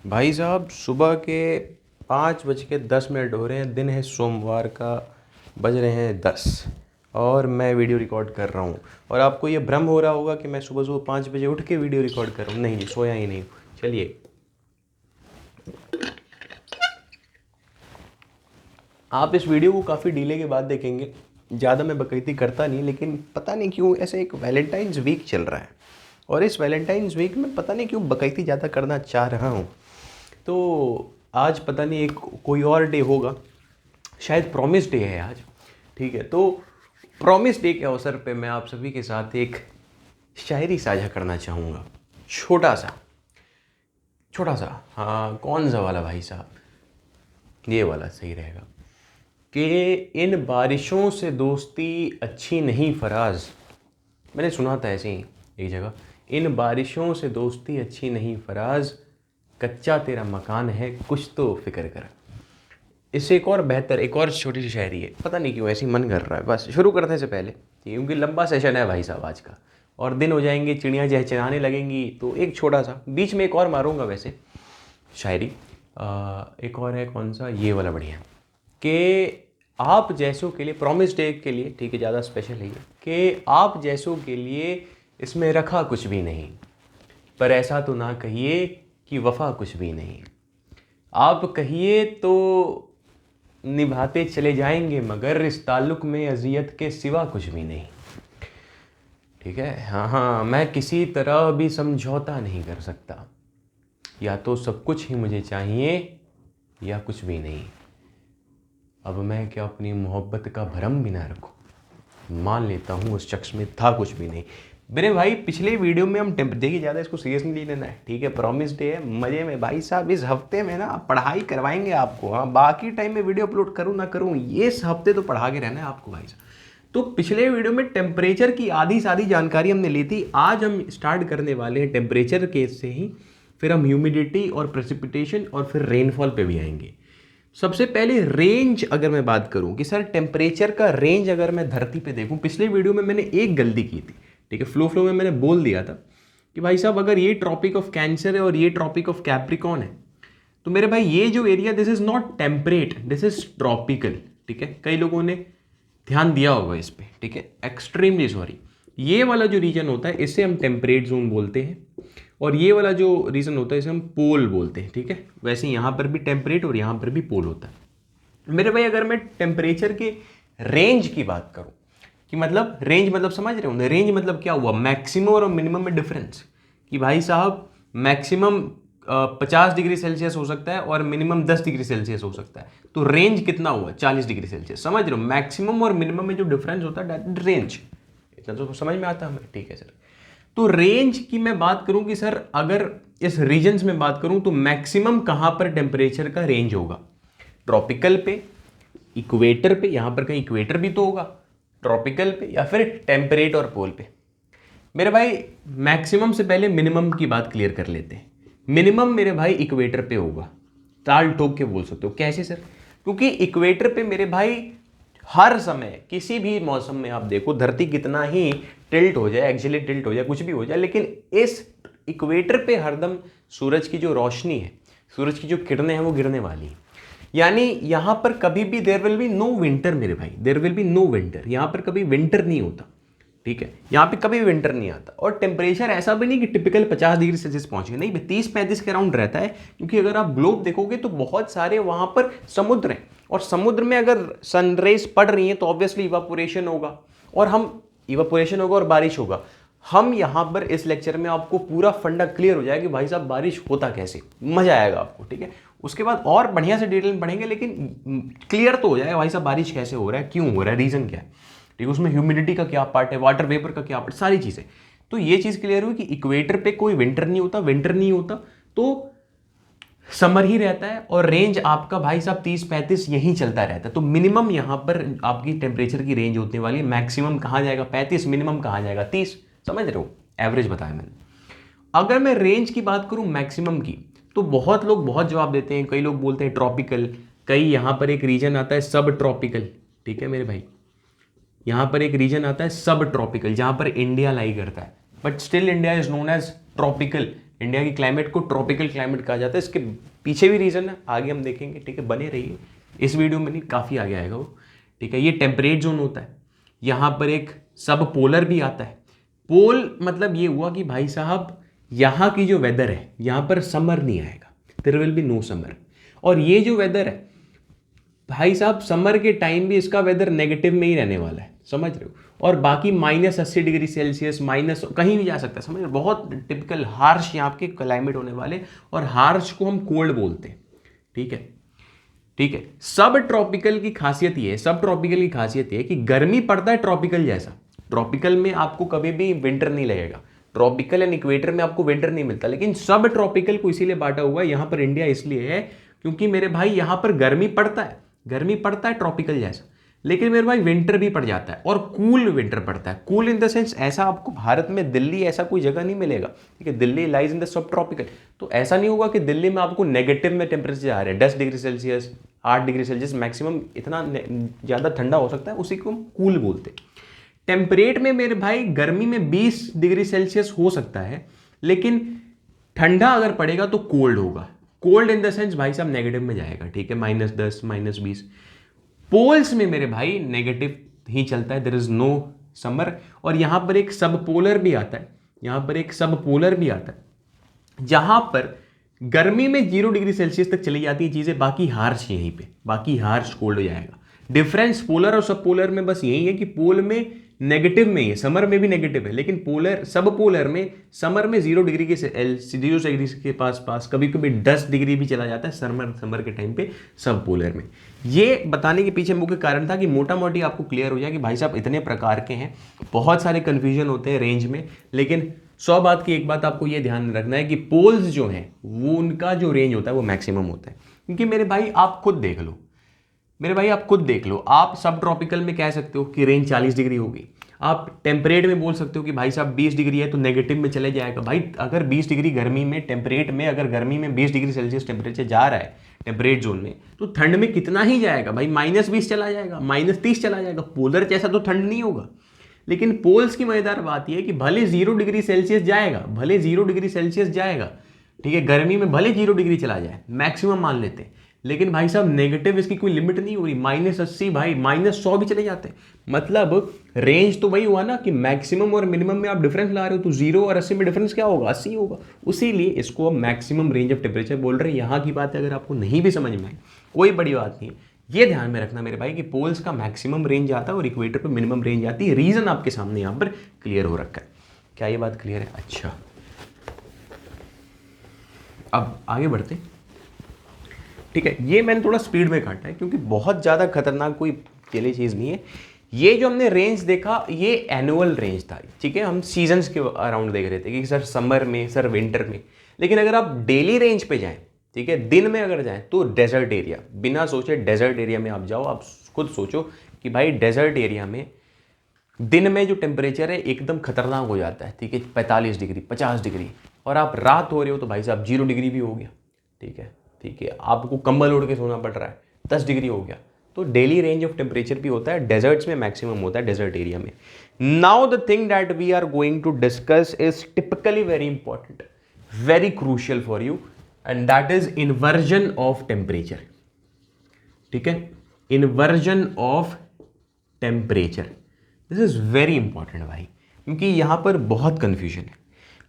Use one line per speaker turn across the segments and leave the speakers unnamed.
भाई साहब सुबह के 5:10 हो रहे हैं। दिन है सोमवार का, बज रहे हैं 10 और मैं वीडियो रिकॉर्ड कर रहा हूँ। और आपको ये भ्रम हो रहा होगा कि मैं सुबह सुबह 5 बजे उठ के वीडियो रिकॉर्ड कर रहा हूँ। नहीं जी, सोया ही नहीं हूँ। चलिए, आप इस वीडियो को काफ़ी डिले के बाद देखेंगे। ज़्यादा मैं बकैती करता नहीं, लेकिन पता नहीं क्यों ऐसे एक वैलेंटाइंस वीक चल रहा है और इस वैलेंटाइंस वीक में पता नहीं क्यों बकैती ज़्यादा करना चाह रहा हूँ। तो आज पता नहीं एक कोई और डे होगा, शायद प्रॉमिस डे है आज। ठीक है, तो प्रॉमिस डे के अवसर पे मैं आप सभी के साथ एक शायरी साझा करना चाहूँगा। छोटा सा, छोटा सा, हाँ, कौन सा वाला भाई साहब? ये वाला सही रहेगा कि इन बारिशों से दोस्ती अच्छी नहीं फराज। मैंने सुना था ऐसे ही एक जगह, इन बारिशों से दोस्ती अच्छी नहीं फराज, कच्चा तेरा मकान है कुछ तो फिक्र कर। इससे एक और बेहतर, एक और छोटी सी शायरी है, पता नहीं क्यों ऐसी मन कर रहा है। बस शुरू करने से पहले, क्योंकि लंबा सेशन है भाई साहब आज का और दिन हो जाएंगे, चिड़ियाँ चहचहाने लगेंगी, तो एक छोटा सा बीच में एक और मारूंगा वैसे शायरी। एक और है, कौन सा, ये वाला बढ़िया, कि आप जैसों के लिए, प्रॉमिस डे के लिए, ठीक है, ज़्यादा स्पेशल है ये, कि आप जैसों के लिए इसमें रखा कुछ भी नहीं, पर ऐसा तो ना कहिए कि वफा कुछ भी नहीं। आप कहिए तो निभाते चले जाएंगे, मगर इस ताल्लुक़ में अजियत के सिवा कुछ भी नहीं। ठीक है, हाँ हाँ, मैं किसी तरह भी समझौता नहीं कर सकता, या तो सब कुछ ही मुझे चाहिए या कुछ भी नहीं। अब मैं क्या अपनी मोहब्बत का भरम भी ना रखूं, मान लेता हूँ उस शख्स में था कुछ भी नहीं। मेरे भाई पिछले वीडियो में हम देखिए, ज़्यादा इसको सीरियस नहीं लेना है, ठीक है, प्रॉमिस डे है, मज़े में भाई साहब। इस हफ्ते में ना पढ़ाई करवाएंगे आपको, हाँ, बाकी टाइम में वीडियो अपलोड करूँ ना करूँ, ये इस हफ्ते तो पढ़ा के रहना है आपको भाई साहब। तो पिछले वीडियो में टेम्परेचर की आधी साधी जानकारी हमने ली थी। आज हम स्टार्ट करने वाले हैं टेम्परेचर के से ही, फिर हम ह्यूमिडिटी और प्रेसिपिटेशन और फिर रेनफॉल पे भी आएंगे। सबसे पहले रेंज अगर मैं बात करूं कि सर टेम्परेचर का रेंज अगर मैं धरती पे देखूं, पिछले वीडियो में मैंने एक गलती की थी, ठीक है, फ्लो में मैंने बोल दिया था कि भाई साहब अगर ये ट्रॉपिक ऑफ कैंसर है और ये ट्रॉपिक ऑफ कैप्रिकॉन है, तो मेरे भाई ये जो area, this is not temperate, this is tropical. ठीक है, कई लोगों ने ध्यान दिया होगा इस पे, ठीक है, एक्सट्रीमली सॉरी। ये वाला जो रीजन होता है इसे हम टेम्परेट जोन बोलते हैं, और ये वाला जो रीजन होता है इसे हम पोल बोलते हैं। ठीक है, वैसे यहाँ पर भी टेम्परेट और यहाँ पर भी पोल होता है। मेरे भाई अगर मैं टेम्परेचर के रेंज की बात करूँ, कि मतलब रेंज मतलब समझ रहे हो, रेंज मतलब क्या हुआ, मैक्सिमम और मिनिमम में डिफरेंस, कि भाई साहब मैक्सिमम 50 डिग्री सेल्सियस हो सकता है और मिनिमम 10 डिग्री सेल्सियस हो सकता है, तो रेंज कितना हुआ, 40 डिग्री सेल्सियस। समझ रहे हो, मैक्सिमम और मिनिमम में जो डिफरेंस होता है रेंज, इतना तो समझ में आता है हमें, ठीक है सर। तो रेंज की मैं बात करूं कि सर अगर इस रीजन्स में बात करूं तो मैक्सिमम कहां पर टेम्परेचर का रेंज होगा, ट्रॉपिकल पे, इक्वेटर पे, यहां पर कहीं इक्वेटर भी तो होगा, ट्रॉपिकल पे, या फिर टेम्परेट और पोल पे। मेरे भाई मैक्सिमम से पहले मिनिमम की बात क्लियर कर लेते हैं। मिनिमम मेरे भाई इक्वेटर पे होगा, ताल ठोक के बोल सकते हो। कैसे सर? क्योंकि इक्वेटर पे मेरे भाई हर समय किसी भी मौसम में आप देखो, धरती कितना ही टिल्ट हो जाए, एक्चुअली टिल्ट हो जाए, कुछ भी हो जाए, लेकिन इस इक्वेटर पे हरदम सूरज की जो रोशनी है, सूरज की जो किरणें हैं वो गिरने वाली हैं। यानी यहां पर कभी भी there will be no winter मेरे भाई, there will be no winter, यहां पर कभी विंटर नहीं होता। ठीक है, यहाँ पे कभी विंटर नहीं आता, और टेम्परेचर ऐसा भी नहीं कि टिपिकल 50 डिग्री सेल्सियस पहुंचे, नहीं, 30-35 के अराउंड रहता है। क्योंकि अगर आप ग्लोब देखोगे तो बहुत सारे वहां पर समुद्र हैं, और समुद्र में अगर सनरेज पड़ रही है तो ऑब्वियसली इवापोरेशन होगा, और हम इवापोरेशन होगा और बारिश होगा। हम यहाँ पर इस लेक्चर में आपको पूरा फंडा क्लियर हो जाएगा कि भाई साहब बारिश होता कैसे, मजा आएगा आपको। ठीक है, उसके बाद और बढ़िया से डिटेल में पढ़ेंगे, लेकिन क्लियर तो हो जाएगा भाई साहब बारिश कैसे हो रहा है, क्यों हो रहा है, रीजन क्या है। ठीक है, उसमें ह्यूमिडिटी का क्या पार्ट है, वाटर वेपर का क्या पार्ट, सारी चीजें। तो ये चीज क्लियर हुई कि इक्वेटर पे कोई विंटर नहीं होता, विंटर नहीं होता, तो समर ही रहता है, और रेंज आपका भाई साहब 30-35 यही चलता रहता है। तो मिनिमम यहां पर आपकी टेम्परेचर की रेंज होने वाली है, मैक्सिमम कहां जाएगा 35, मिनिमम कहां जाएगा 30। समझ रहे हो, एवरेज बताया मैंने। अगर मैं रेंज की बात करूं मैक्सिमम की, तो बहुत लोग बहुत जवाब देते हैं, कई लोग बोलते हैं ट्रॉपिकल, कई यहां पर एक रीजन आता है सब ट्रॉपिकल। ठीक है मेरे भाई, यहां पर एक रीजन आता है सब ट्रॉपिकल, जहां पर इंडिया लाई करता है, but still India is known as tropical. India की क्लाइमेट को ट्रॉपिकल क्लाइमेट कहा जाता है। इसके पीछे भी रीज़न है, आगे हम देखेंगे, ठीक है, बने रहिए इस वीडियो में, नहीं काफ़ी आगे आएगा वो, ठीक है। ये टेम्परेट जोन होता है, यहाँ पर एक सब पोलर भी आता है। पोल मतलब ये हुआ कि भाई साहब यहाँ की जो वेदर है, यहाँ पर समर नहीं आएगा, there will be no summer. और ये जो वेदर है भाई साहब, समर के टाइम भी इसका वेदर नेगेटिव में ही रहने वाला है, समझ रहे हो। और बाकी -80 डिग्री सेल्सियस, माइनस कहीं भी जा सकता है, समझ रहे हो। बहुत टिपिकल हार्श यहाँ के क्लाइमेट होने वाले, और हार्श को हम कोल्ड बोलते हैं, ठीक है, ठीक है। सब ट्रॉपिकल की खासियत ये है, सब ट्रॉपिकल की खासियत ये है कि गर्मी पड़ता है ट्रॉपिकल जैसा। ट्रॉपिकल में आपको कभी भी विंटर नहीं लगेगा, ट्रॉपिकल एंड इक्वेटर में आपको विंटर नहीं मिलता, लेकिन सब ट्रॉपिकल को इसीलिए बांटा हुआ है यहाँ पर इंडिया इसलिए है क्योंकि मेरे भाई यहाँ पर गर्मी पड़ता है, गर्मी पड़ता है ट्रॉपिकल जैसा, लेकिन मेरे भाई विंटर भी पड़ जाता है, और कूल विंटर पड़ता है। कूल इन द सेंस ऐसा आपको भारत में दिल्ली ऐसा कोई जगह नहीं मिलेगा, ठीक है, Delhi lies in the sub tropical. तो ऐसा नहीं होगा कि दिल्ली में आपको नेगेटिव में टेम्परेचर आ रहे हैं, 10 degree Celsius, 8 degree Celsius maximum, इतना ज़्यादा ठंडा हो सकता है, उसी को हम कूल बोलते हैं। टेम्परेट में मेरे भाई गर्मी में 20 डिग्री सेल्सियस हो सकता है, लेकिन ठंडा अगर पड़ेगा तो कोल्ड होगा। कोल्ड इन द सेंस भाई साहब नेगेटिव में जाएगा, ठीक है, -10 -20। पोल्स में मेरे भाई नेगेटिव ही चलता है, देयर इज नो समर। और यहां पर एक सब पोलर भी आता है, यहां पर एक सब पोलर भी आता है, जहां पर गर्मी में 0 डिग्री सेल्सियस तक चली जाती है चीजें, बाकी हार्श यहीं पे, बाकी हार्श कोल्ड हो जाएगा। डिफरेंस पोलर और सब पोलर में बस यही है कि पोल में नेगेटिव में ही है, समर में भी नेगेटिव है, लेकिन पोलर सब पोलर में समर में 0 डिग्री के 0 डिग्री के पास कभी कभी 10 डिग्री भी चला जाता है समर के टाइम पे सब पोलर में। ये बताने के पीछे मुख्य कारण था कि मोटा मोटी आपको क्लियर हो जाए कि भाई साहब इतने प्रकार के हैं, बहुत सारे कन्फ्यूजन होते हैं रेंज में, लेकिन 100 बात की एक बात आपको ये ध्यान रखना है कि पोल्स जो हैं वो उनका जो रेंज होता है वो मैक्सिमम होता है। क्योंकि मेरे भाई आप खुद देख लो, मेरे भाई आप खुद देख लो, आप सब ट्रॉपिकल में कह सकते हो कि रेंज 40 डिग्री होगी, आप टेम्परेट में बोल सकते हो कि भाई साहब 20 डिग्री है तो नेगेटिव में चले जाएगा। भाई अगर 20 डिग्री गर्मी में, टेम्परेट में अगर गर्मी में 20 डिग्री सेल्सियस टेम्परेचर जा रहा है टेम्परेट जोन में, तो ठंड में कितना ही जाएगा भाई, -20 चला जाएगा, -30 चला जाएगा। पोलर जैसा तो ठंड नहीं होगा। लेकिन पोल्स की मजेदार बात यह है कि भले 0 डिग्री सेल्सियस जाएगा, भले 0 डिग्री सेल्सियस जाएगा, ठीक है, गर्मी में भले 0 डिग्री चला जाए, मैक्सिमम मान लेते हैं, लेकिन भाई साहब नेगेटिव इसकी कोई लिमिट नहीं हो रही, -80 भाई -100 भी चले जाते हैं। मतलब रेंज तो वही हुआ ना कि मैक्सिमम और मिनिमम में आप डिफरेंस ला रहे हो, तो 0 और 80 में डिफरेंस क्या होगा, 80 होगा। उसीलिए इसको हम मैक्सिमम रेंज ऑफ टेम्परेचर बोल रहे हैं। यहाँ की बात अगर आपको नहीं भी समझ में आए कोई बड़ी बात नहीं है, ये ध्यान में रखना मेरे भाई कि पोल्स का मैक्सिमम रेंज आता है और इक्वेटर पर मिनिमम रेंज आती है। रीजन आपके सामने यहाँ पर क्लियर हो रखा है। क्या ये बात क्लियर है? अच्छा, अब आगे बढ़ते, ठीक है। ये मैंने थोड़ा स्पीड में काटा है क्योंकि बहुत ज़्यादा खतरनाक कोई अकेली चीज़ नहीं है। ये जो हमने रेंज देखा ये एनुअल रेंज था, ठीक है, हम सीजन्स के अराउंड देख रहे थे कि सर समर में, सर विंटर में। लेकिन अगर आप डेली रेंज पे जाएं, ठीक है, दिन में अगर जाएं तो डेजर्ट एरिया, बिना सोचे डेजर्ट एरिया में आप जाओ। आप खुद सोचो कि भाई डेजर्ट एरिया में दिन में जो टेम्परेचर है एकदम खतरनाक हो जाता है, ठीक है, 45 डिग्री 50 डिग्री, और आप रात हो रहे हो तो भाई साहब 0 डिग्री भी हो गया, ठीक है, ठीक है, आपको कंबल ओढ़ के सोना पड़ रहा है, 10 डिग्री हो गया। तो डेली रेंज ऑफ टेम्परेचर भी होता है, डेजर्ट्स में मैक्सिमम होता है, डेजर्ट एरिया में। Now the thing that we are going to discuss is typically very important, very crucial for you, and that is inversion of temperature, ठीक है, inversion of temperature. This is very important भाई, क्योंकि यहां पर बहुत confusion है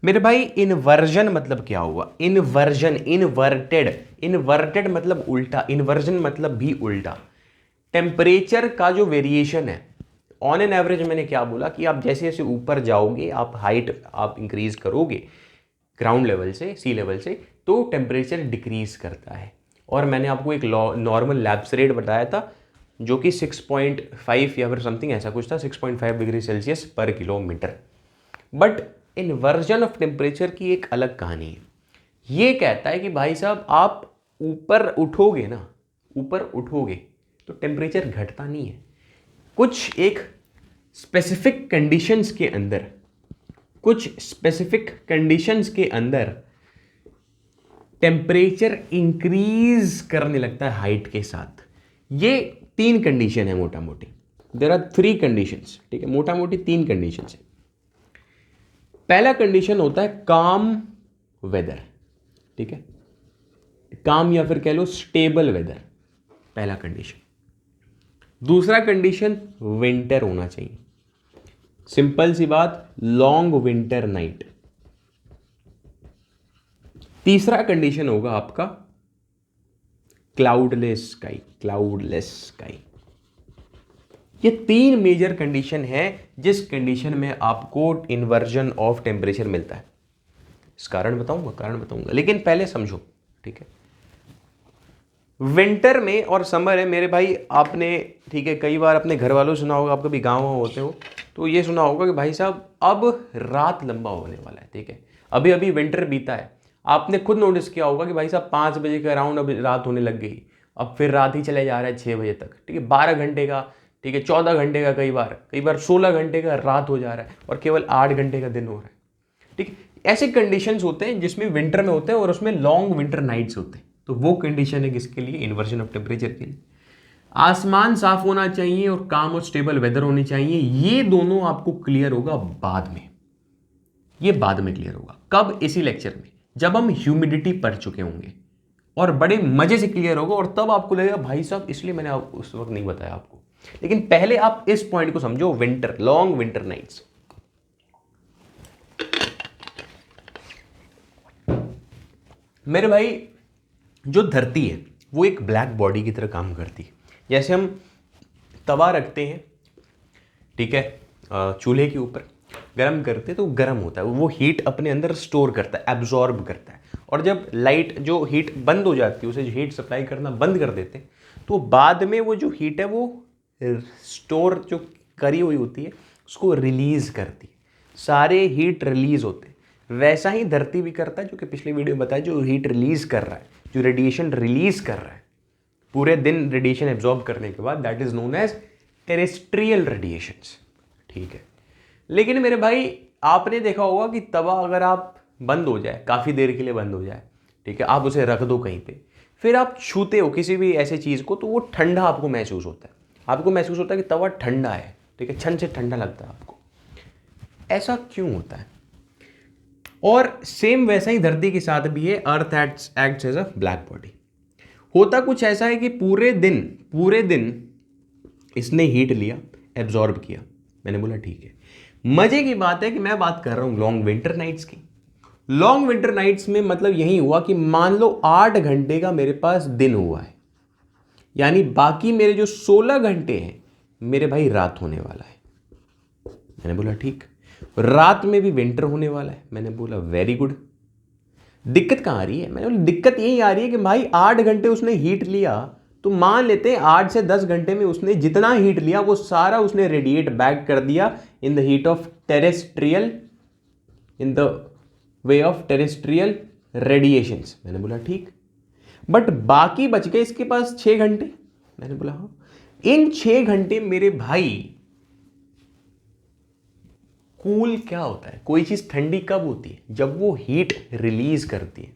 मेरे भाई। इन्वर्जन मतलब क्या हुआ? इन्वर्जन, इन्वर्टेड, इन्वर्टेड मतलब उल्टा, इन्वर्जन मतलब भी उल्टा। टेम्परेचर का जो वेरिएशन है ऑन एन एवरेज, मैंने क्या बोला कि आप जैसे जैसे ऊपर जाओगे, आप हाइट आप इंक्रीज करोगे ग्राउंड लेवल से, सी लेवल से, तो टेम्परेचर डिक्रीज करता है। और मैंने आपको एक नॉर्मल लैप्स रेट बताया था जो कि 6.5 या फिर समथिंग ऐसा कुछ था, 6.5 डिग्री सेल्सियस पर kilometre. But inversion of temperature की एक अलग कहानी है। ये कहता है कि भाई साहब आप ऊपर उठोगे ना, ऊपर उठोगे तो टेम्परेचर घटता नहीं है। कुछ एक स्पेसिफिक कंडीशंस के अंदर, कुछ स्पेसिफिक कंडीशंस के अंदर टेम्परेचर इंक्रीज करने लगता है हाइट के साथ। ये 3 कंडीशन है मोटा मोटी, देयर आर 3 कंडीशंस, ठीक है, मोटा मोटी 3 कंडीशंस है। पहला कंडीशन होता है काम वेदर, ठीक है, काम या फिर कह लो स्टेबल वेदर, पहला कंडीशन। दूसरा कंडीशन विंटर होना चाहिए, सिंपल सी बात, लॉन्ग विंटर नाइट। तीसरा कंडीशन होगा आपका क्लाउडलेस स्काई, क्लाउडलेस स्काई। ये 3 मेजर कंडीशन है जिस कंडीशन में आपको इन्वर्जन ऑफ टेम्परेचर मिलता है। इस कारण बताऊंगा, लेकिन पहले समझो, ठीक है। विंटर में और समर है मेरे भाई, आपने ठीक है कई बार अपने घर वालों से सुना होगा, आप कभी गाँव होते हो तो ये सुना होगा कि भाई साहब अब रात लंबा होने वाला है, ठीक है। अभी अभी विंटर बीता है, आपने खुद नोटिस किया होगा कि भाई साहब 5 बजे के अराउंड अब रात होने लग गई, अब फिर रात ही चले जा रहा है 6 बजे तक, ठीक है। 12 घंटे का, ठीक है, 14 घंटे का, कई बार 16 घंटे का रात हो जा रहा है और केवल 8 घंटे का दिन हो रहा है, ठीक है। ऐसे कंडीशंस होते हैं जिसमें विंटर में होते हैं और उसमें लॉन्ग विंटर नाइट्स होते हैं। तो वो कंडीशन है किसके लिए, इन्वर्जन ऑफ टेम्परेचर के लिए। आसमान साफ होना चाहिए और काम और स्टेबल वेदर होनी चाहिए। ये दोनों आपको क्लियर होगा बाद में, ये बाद में क्लियर होगा। कब, इसी लेक्चर में, जब हम ह्यूमिडिटी पढ़ चुके होंगे और बड़े मजे से क्लियर होगा, और तब आपको लगेगा भाई साहब इसलिए मैंने उस वक्त नहीं बताया आपको। लेकिन पहले आप इस पॉइंट को समझो, विंटर, लॉन्ग विंटर नाइट्स। मेरे भाई जो धरती है वो एक ब्लैक बॉडी की तरह काम करती है। जैसे हम तवा रखते हैं, ठीक है, चूल्हे के ऊपर गर्म करते हैं तो गर्म होता है, वो हीट अपने अंदर स्टोर करता है, एब्जॉर्ब करता है। और जब लाइट जो हीट बंद हो जाती है, उसे हीट सप्लाई करना बंद कर देते हैं, तो बाद में वो जो हीट है वो स्टोर जो करी हुई होती है उसको रिलीज करती है, सारे हीट रिलीज होते हैं। वैसा ही धरती भी करता है, जो कि पिछले वीडियो में बताया, जो हीट रिलीज कर रहा है, जो रेडिएशन रिलीज कर रहा है पूरे दिन रेडिएशन एब्जॉर्ब करने के बाद, that is known as terrestrial radiations, ठीक है। लेकिन मेरे भाई आपने देखा होगा कि तवा अगर आप बंद हो जाए, काफ़ी देर के लिए बंद हो जाए, ठीक है, आप उसे रख दो कहीं पे, फिर आप छूते हो किसी भी ऐसे चीज़ को तो वो ठंडा आपको महसूस होता है, आपको महसूस होता है कि तवा ठंडा है, ठीक है, छन से ठंडा लगता है आपको। ऐसा क्यों होता है? और सेम वैसा ही धरती के साथ भी है, earth acts as a black body. होता कुछ ऐसा है कि पूरे दिन इसने हीट लिया, एब्जॉर्ब किया। मैंने बोला ठीक है। मजे की बात है कि मैं बात कर रहा हूं लॉन्ग विंटर नाइट्स की। लॉन्ग विंटर नाइट्स में मतलब यही हुआ कि मान लो 8 घंटे का मेरे पास दिन हुआ है, यानी बाकी मेरे जो 16 घंटे हैं मेरे भाई रात होने वाला है। मैंने बोला ठीक। रात में भी विंटर होने वाला है। मैंने बोला वेरी गुड। दिक्कत कहाँ आ रही है? मैंने बोला दिक्कत यही आ रही है कि भाई 8 घंटे उसने हीट लिया, तो मान लेते हैं 8 से 10 घंटे में उसने जितना हीट लिया वो सारा उसने रेडिएट बैक कर दिया in the heat of terrestrial, in the way of terrestrial radiations. मैंने बोला ठीक, बट बाकी बच गए इसके पास 6 घंटे। मैंने बोला हाँ। इन 6 घंटे मेरे भाई कूल क्या होता है? कोई चीज़ ठंडी कब होती है? जब वो हीट रिलीज करती है,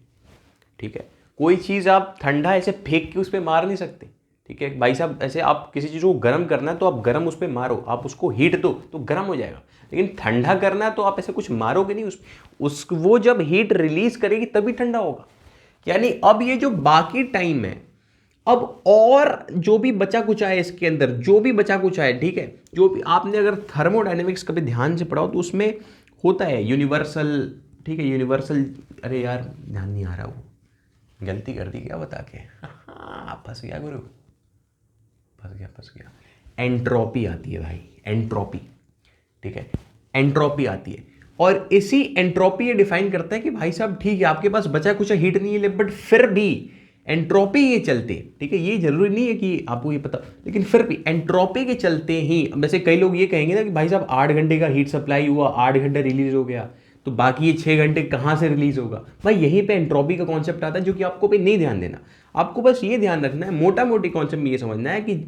ठीक है। कोई चीज़ आप ठंडा ऐसे फेंक के उस पर मार नहीं सकते, ठीक है भाई साहब। ऐसे आप किसी चीज़ को गर्म करना है तो आप गर्म उस पर मारो, आप उसको हीट दो तो गर्म हो जाएगा। लेकिन ठंडा करना है तो आप ऐसे कुछ मारोगे नहीं उस वो जब हीट रिलीज करेगी तभी ठंडा होगा। यानी अब ये जो बाकी टाइम है, अब और जो भी बचा कुछ है इसके अंदर, जो भी बचा कुछ है, ठीक है, जो भी आपने अगर थर्मोडायनेमिक्स कभी ध्यान से पढ़ा हो तो उसमें होता है यूनिवर्सल, ठीक है, यूनिवर्सल, अरे यार ध्यान नहीं आ रहा, वो गलती कर दी क्या बता के, फंस गया गुरु, फंस गया। एंट्रोपी आती है भाई, एंट्रोपी, ठीक है, एंट्रोपी आती है। और इसी एंट्रोपी ये डिफाइन करता है कि भाई साहब ठीक है आपके पास बचा कुछ हीट नहीं है, बट फिर भी एंट्रोपी ये चलते, ठीक है, ये जरूरी नहीं है कि आपको ये पता, लेकिन फिर भी एंट्रोपी के चलते ही, वैसे कई लोग ये कहेंगे ना कि भाई साहब 8 घंटे का हीट सप्लाई हुआ, 8 घंटे रिलीज हो गया, तो बाकी ये 6 घंटे कहाँ से रिलीज होगा? भाई यहीं पे एंट्रोपी का कॉन्सेप्ट आता है, जो कि आपको पे नहीं ध्यान देना। आपको बस ये ध्यान रखना है, मोटा मोटी कॉन्सेप्ट में ये समझना है कि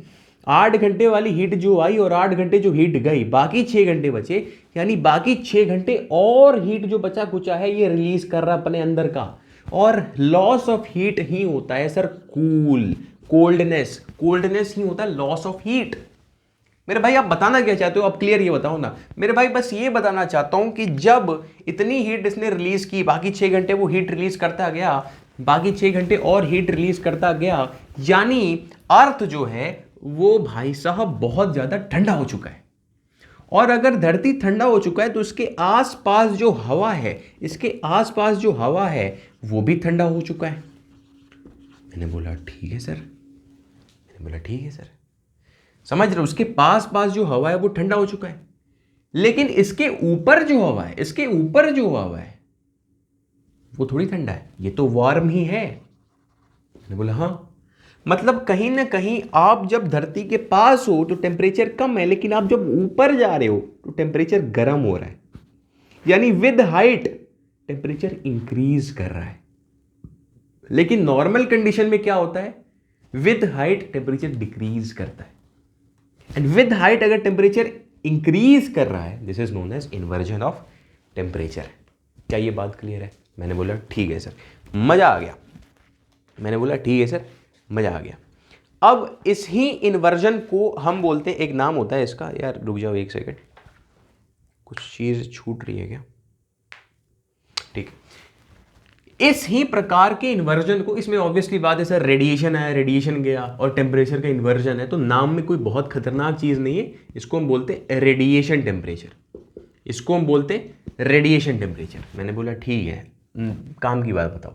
8 घंटे वाली हीट जो आई और 8 घंटे जो हीट गई, बाकी 6 घंटे बचे, यानी बाकी 6 घंटे और हीट जो बचा कुचा है ये रिलीज कर रहा है अपने अंदर का। और लॉस ऑफ हीट ही होता है सर कोल्डनेस ही होता है लॉस ऑफ हीट। मेरे भाई आप बताना क्या चाहते हो, आप क्लियर ये बताओ ना। मेरे भाई बस ये बताना चाहता हूं कि जब इतनी हीट इसने रिलीज की, बाकी 6 घंटे वो हीट रिलीज करता गया, बाकी 6 घंटे और हीट रिलीज करता गया, यानी अर्थ जो है वो भाई साहब बहुत ज्यादा ठंडा हो चुका है। और अगर धरती ठंडा हो चुका है तो इसके आसपास जो हवा है, इसके आसपास जो हवा है वो भी ठंडा हो चुका है। मैंने बोला ठीक है सर, मैंने बोला ठीक है सर, समझ रहे हो, उसके पास पास जो हवा है वो ठंडा हो चुका है, लेकिन इसके ऊपर जो हवा है, इसके ऊपर जो हवा है वो थोड़ी ठंडा है, ये तो वार्म ही है। मैंने बोला हाँ, मतलब कहीं ना कहीं आप जब धरती के पास हो तो टेम्परेचर कम है, लेकिन आप जब ऊपर जा रहे हो तो टेम्परेचर गर्म हो रहा है, यानी विद हाइट टेम्परेचर इंक्रीज कर रहा है। लेकिन नॉर्मल कंडीशन में क्या होता है, विद हाइट टेम्परेचर डिक्रीज करता है, एंड विद हाइट अगर टेम्परेचर इंक्रीज कर रहा है, this is known as inversion of temperature. क्या ये बात क्लियर है? मैंने बोला ठीक है सर, मजा आ गया। मैंने बोला ठीक है सर, मजा आ गया। अब इस ही इन्वर्जन को हम बोलते हैं, एक नाम होता है इसका, यार रुक जाओ एक सेकंड, कुछ चीज छूट रही है क्या? ठीक, इस ही प्रकार के इन्वर्जन को, इसमें ऑब्वियसली बात है सर, रेडिएशन है, रेडिएशन गया और टेम्परेचर का इन्वर्जन है, तो नाम में कोई बहुत खतरनाक चीज नहीं है, इसको हम बोलते हैं रेडिएशन टेम्परेचर, इसको हम बोलते हैं रेडिएशन टेम्परेचर। मैंने बोला ठीक है, काम की बात बताओ।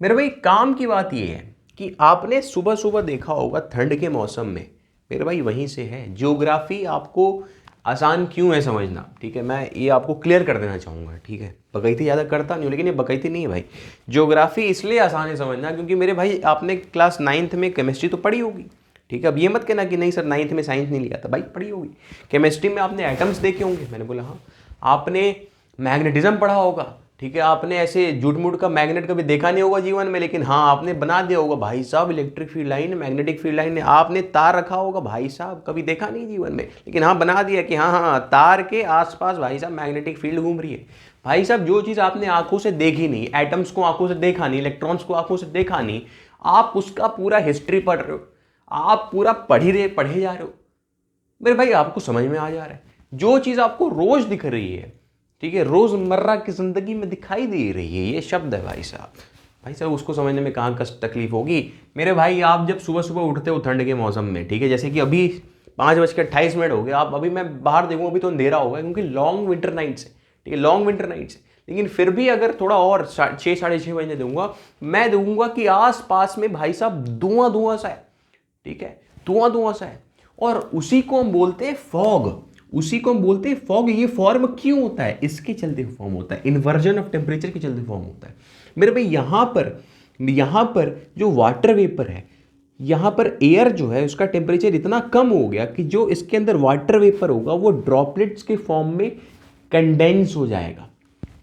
मेरे भाई काम की बात ये है कि आपने सुबह सुबह देखा होगा ठंड के मौसम में, मेरे भाई वहीं से है, ज्योग्राफी आपको आसान क्यों है समझना, ठीक है, मैं ये आपको क्लियर कर देना चाहूँगा, ठीक है। बकैती ज़्यादा करता नहीं हूँ, लेकिन ये बकैती नहीं है भाई, ज्योग्राफी इसलिए आसान है समझना क्योंकि मेरे भाई आपने क्लास 9th में केमिस्ट्री तो पढ़ी होगी, ठीक है। अब ये मत कहना कि नहीं सर 9th में साइंस नहीं लिया था, भाई पढ़ी होगी। केमिस्ट्री में आपने एटम्स देखे होंगे, मैंने बोला हाँ। आपने मैग्नेटिज्म पढ़ा होगा, ठीक है। आपने ऐसे झूठ मूठ का मैग्नेट कभी देखा नहीं होगा जीवन में, लेकिन हाँ आपने बना दिया होगा भाई साहब, electric field line, magnetic field line, आपने तार रखा होगा भाई साहब, कभी देखा नहीं जीवन में, लेकिन हाँ बना दिया कि हाँ हाँ तार के आसपास भाई साहब मैग्नेटिक फील्ड घूम रही है। भाई साहब जो चीज़ आपने आंखों से देखी नहीं, एटम्स को आंखों से देखा नहीं, इलेक्ट्रॉन्स को आंखों से देखा नहीं, आप उसका पूरा हिस्ट्री पढ़ रहे हो, आप पूरा पढ़े जा रहे हो, मेरे भाई आपको समझ में आ जा रहा है। जो चीज़ आपको रोज दिख रही है, ठीक है, रोजमर्रा की जिंदगी में दिखाई दे रही है, ये शब्द है भाई साहब, भाई साहब उसको समझने में कहाँ कष्ट तकलीफ होगी। मेरे भाई आप जब सुबह सुबह उठते हो ठंड के मौसम में, ठीक है, जैसे कि अभी 5:28 हो गए, आप अभी मैं बाहर देखूँ अभी तो अंधेरा होगा क्योंकि लॉन्ग विंटर नाइट्स है, ठीक है, लॉन्ग विंटर नाइट्स है, लेकिन फिर भी अगर थोड़ा और 6 साढ़े 6 बजे दूंगा, मैं दूंगा कि आस पास में भाई साहब धुआं सा है, ठीक है, धुआं सा है, और उसी को हम बोलते हैं फॉग, उसी को हम बोलते हैं फॉग। ये फॉर्म क्यों होता है, इसके चलते फॉर्म होता है, इन्वर्जन ऑफ टेम्परेचर के चलते फॉर्म होता है। मेरे भाई यहां पर जो वाटर वेपर है, यहां पर एयर जो है उसका टेम्परेचर इतना कम हो गया कि जो इसके अंदर वाटर वेपर होगा वो ड्रॉपलेट्स के फॉर्म में कंडेंस हो जाएगा,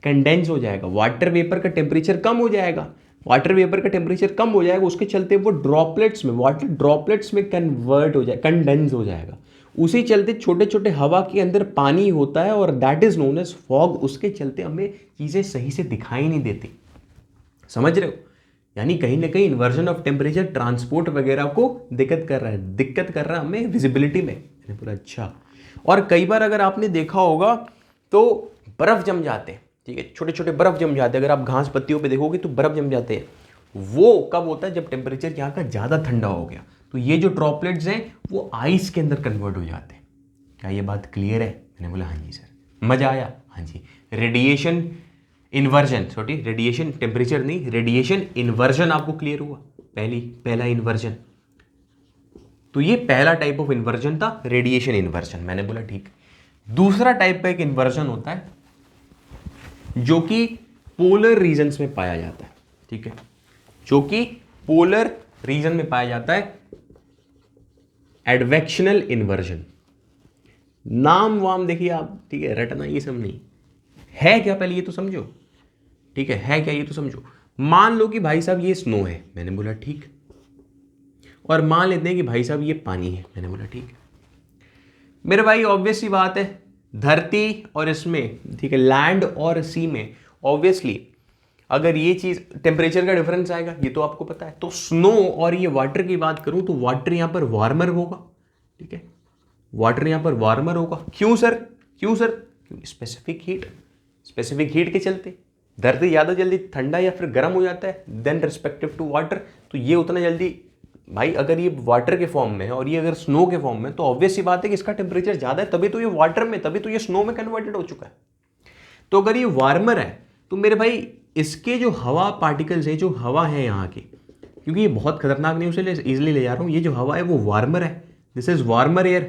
कंडेंस हो जाएगा, वाटर वेपर का टेम्परेचर कम हो जाएगा, वाटर वेपर का टेम्परेचर कम हो जाएगा, उसके चलते वो ड्रॉपलेट्स में, वाटर ड्रॉपलेट्स में कन्वर्ट हो जाएगा, कंडेंस हो जाएगा। उसी चलते छोटे छोटे हवा के अंदर पानी होता है और that is known as fog, उसके चलते हमें चीज़ें सही से दिखाई नहीं देती, समझ रहे हो। यानी कहीं ना कहीं इन्वर्जन ऑफ टेम्परेचर ट्रांसपोर्ट वगैरह को दिक्कत कर रहा है हमें विजिबिलिटी में। मैंने बोला अच्छा। और कई बार अगर आपने देखा होगा तो बर्फ जम जाते हैं, ठीक है, छोटे छोटे बर्फ जम जाते हैं, अगर आप घास पत्तियों पे देखोगे तो बर्फ जम जाते हैं। वो कब होता है, जब टेम्परेचर यहाँ का ज़्यादा ठंडा हो गया, तो ये जो ड्रॉपलेट्स हैं वो आइस के अंदर कन्वर्ट हो जाते हैं। क्या ये बात क्लियर है? मैंने बोला हाँ जी सर। मजा आया? हाँ जी। Radiation inversion, sorry radiation temperature नहीं, रेडिएशन इन्वर्जन आपको क्लियर हुआ, पहला इन्वर्जन। तो ये पहला टाइप ऑफ इन्वर्जन था, रेडिएशन इन्वर्जन। मैंने बोला ठीक। दूसरा टाइप का एक इन्वर्जन होता है जो कि पोलर रीजन्स में पाया जाता है, ठीक है, जो कि पोलर रीजन में पाया जाता है, एडवेक्शनल इन्वर्जन। नाम वाम देखिए आप, ठीक है, रटना ये सब नहीं है। क्या पहले ये तो समझो, ठीक है क्या ये तो समझो। मान लो कि भाई साहब ये स्नो है, मैंने बोला ठीक, और मान लेते हैं कि भाई साहब ये पानी है, मैंने बोला ठीक। मेरे भाई ऑब्वियस सी बात है, धरती और इसमें, ठीक है, लैंड और सी में ऑब्वियसली अगर ये चीज टेम्परेचर का डिफरेंस आएगा, ये तो आपको पता है। तो स्नो और ये वाटर की बात करूं तो वाटर यहां पर वार्मर होगा, ठीक है, वाटर यहाँ पर वार्मर होगा। क्यों सर? क्यों सर? क्योंकि स्पेसिफिक हीट के चलते धरती ज़्यादा जल्दी ठंडा या फिर गर्म हो जाता है देन रिस्पेक्टिव टू वाटर। तो ये उतना जल्दी, भाई अगर ये वाटर के फॉर्म में है और ये अगर स्नो के फॉर्म में, तो ऑब्वियस सी बात है कि इसका टेम्परेचर ज़्यादा है, तभी तो ये वाटर में, तभी तो ये स्नो में कन्वर्टेड हो चुका है। तो अगर ये वार्मर है तो मेरे भाई इसके जो हवा पार्टिकल्स है, जो हवा है यहाँ की, क्योंकि ये बहुत खतरनाक नहीं, उसे इजिली ले जा रहा हूँ, ये जो हवा है वो वार्मर है, दिस इज वार्मर एयर।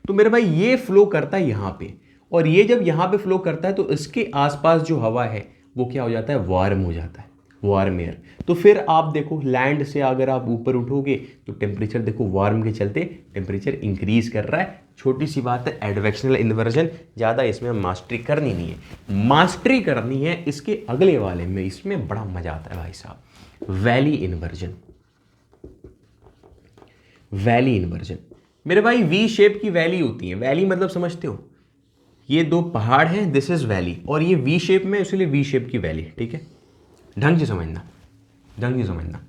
तो मेरे भाई ये फ्लो करता है यहाँ पे, और ये जब यहाँ पे फ्लो करता है तो इसके आसपास जो हवा है वो क्या हो जाता है? वार्म हो जाता है, वार्म एयर। तो फिर आप देखो लैंड से अगर आप ऊपर उठोगे तो टेम्परेचर देखो वार्म के चलते टेम्परेचर इंक्रीज कर रहा है। छोटी सी बात है, एडवेक्शनल इन्वर्जन, ज़्यादा इसमें मास्टरी करनी नहीं है, मास्टरी करनी है इसके अगले वाले में, इसमें बड़ा मजा आता है भाई साहब। वैली इन्वर्जन, वैली इन्वर्जन मेरे भाई वी शेप की वैली होती है। वैली मतलब समझते हो, ये दो पहाड़ हैं, दिस इज वैली, और ये वी शेप में, इसलिए वी शेप की वैली, ठीक है? ढंग से समझना, ढंग से समझना,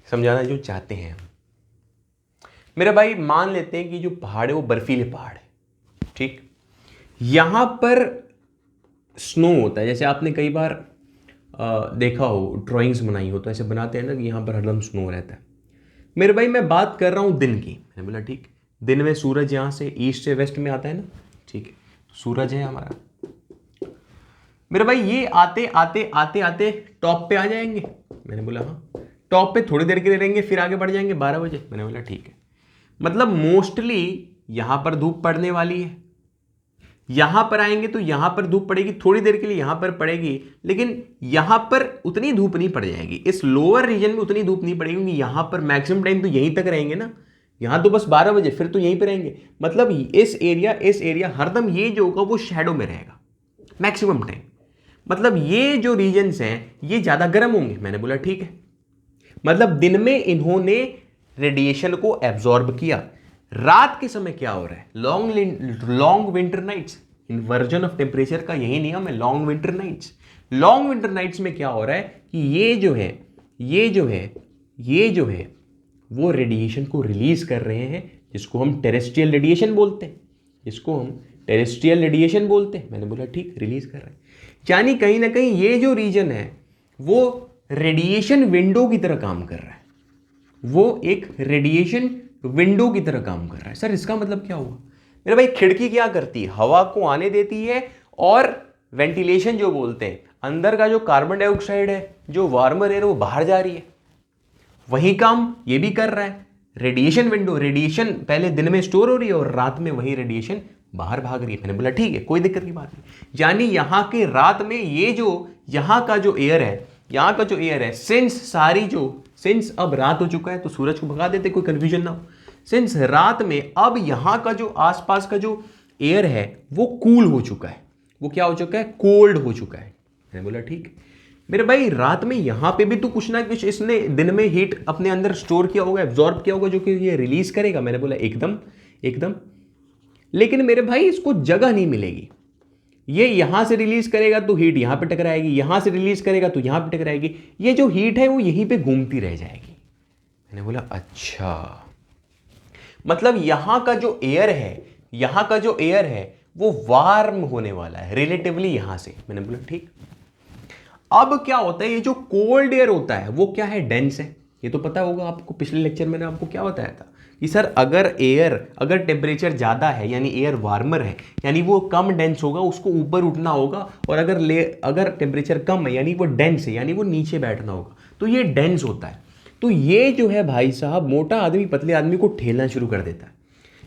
समझाना जो चाहते हैं हम। मेरे भाई मान लेते हैं कि जो पहाड़ है वो बर्फीले पहाड़ है, ठीक? यहां पर स्नो होता है, जैसे आपने कई बार देखा हो, ड्राइंग्स बनाई हो तो ऐसे बनाते हैं ना कि यहां पर हरदम स्नो रहता है। मेरे भाई मैं बात कर रहा हूं दिन की, मैंने बोला ठीक, दिन में सूरज यहां से ईस्ट से वेस्ट में आता है ना, ठीक है? सूरज है हमारा, मेरे भाई ये आते आते आते आते टॉप पे आ जाएंगे। मैंने बोला हाँ। टॉप पे थोड़ी देर के लिए रहेंगे, फिर आगे बढ़ जाएंगे 12 बजे। मैंने बोला ठीक है। मतलब मोस्टली यहां पर धूप पड़ने वाली है, यहां पर आएंगे तो यहां पर धूप पड़ेगी, थोड़ी देर के लिए यहां पर पड़ेगी, लेकिन यहां पर उतनी धूप नहीं पड़ जाएगी, इस लोअर रीजन में उतनी धूप नहीं पड़ेगी, क्योंकि यहां पर मैक्सिमम टाइम तो यहीं तक रहेंगे ना, यहां तो बस 12 बजे, फिर तो यहीं पे रहेंगे। मतलब इस एरिया हरदम ये जो होगा वो शैडो में रहेगा मैक्सिमम टाइम। मतलब ये जो रीजन्स हैं ये ज्यादा गर्म होंगे। मैंने बोला ठीक है। मतलब दिन में इन्होंने रेडिएशन को एब्जॉर्ब किया, रात के समय क्या हो रहा है? Long winter nights, inversion of temperature का यही नियम है, long winter nights. Long winter nights में क्या हो रहा है कि ये जो है वो रेडिएशन को रिलीज कर रहे हैं, जिसको हम टेरेस्ट्रियल रेडिएशन बोलते हैं, मैंने बोला ठीक, रिलीज कर रहे हैं। यानी कहीं ना कहीं ये जो रीजन है वो रेडिएशन विंडो की तरह काम कर रहा है, वो एक रेडिएशन विंडो की तरह काम कर रहा है। सर इसका मतलब क्या हुआ? मेरे भाई खिड़की क्या करती है? हवा को आने देती है, और वेंटिलेशन जो बोलते हैं, अंदर का जो कार्बन डाइऑक्साइड है, जो वार्मर एयर, वो बाहर जा रही है। वही काम ये भी कर रहा है। रेडिएशन विंडो, रेडिएशन पहले दिन में स्टोर हो रही है और रात में वही रेडिएशन बाहर भाग रही है। मैंने बोला ठीक है, कोई दिक्कत की बात नहीं। यानी यहां के रात में ये जो यहां का जो एयर है, सिंस अब रात हो चुका है तो सूरज को भगा देते, कोई कंफ्यूजन ना हो। सिंस रात में अब यहां का जो आसपास का जो एयर है वो कूल हो चुका है, वो क्या हो चुका है? कोल्ड हो चुका है। मैंने बोला ठीक। मेरे भाई रात में यहां पे भी तो कुछ ना कुछ इसने दिन में हीट अपने अंदर स्टोर किया होगा, एब्जॉर्ब किया होगा, जो कि ये रिलीज करेगा। मैंने बोला एकदम। लेकिन मेरे भाई इसको जगह नहीं मिलेगी, ये यहां से रिलीज करेगा तो हीट यहां पे टकराएगी, यहां से रिलीज करेगा तो यहां पे टकराएगी, ये जो हीट है वो यहीं पे घूमती रह जाएगी। मैंने बोला अच्छा, मतलब यहां का जो एयर है वो वार्म होने वाला है रिलेटिवली यहां से। मैंने बोला ठीक। अब क्या होता है, ये जो कोल्ड एयर होता है वो क्या है? डेंस है। ये तो पता होगा आपको, पिछले लेक्चर में मैंने आपको क्या बताया था कि सर अगर टेम्परेचर ज़्यादा है यानी एयर वार्मर है, यानी वो कम डेंस होगा, उसको ऊपर उठना होगा, और अगर टेम्परेचर कम है यानी वो डेंस है, यानी वो नीचे बैठना होगा, तो ये डेंस होता है। तो ये जो है भाई साहब, मोटा आदमी पतले आदमी को ठेलना शुरू कर देता है,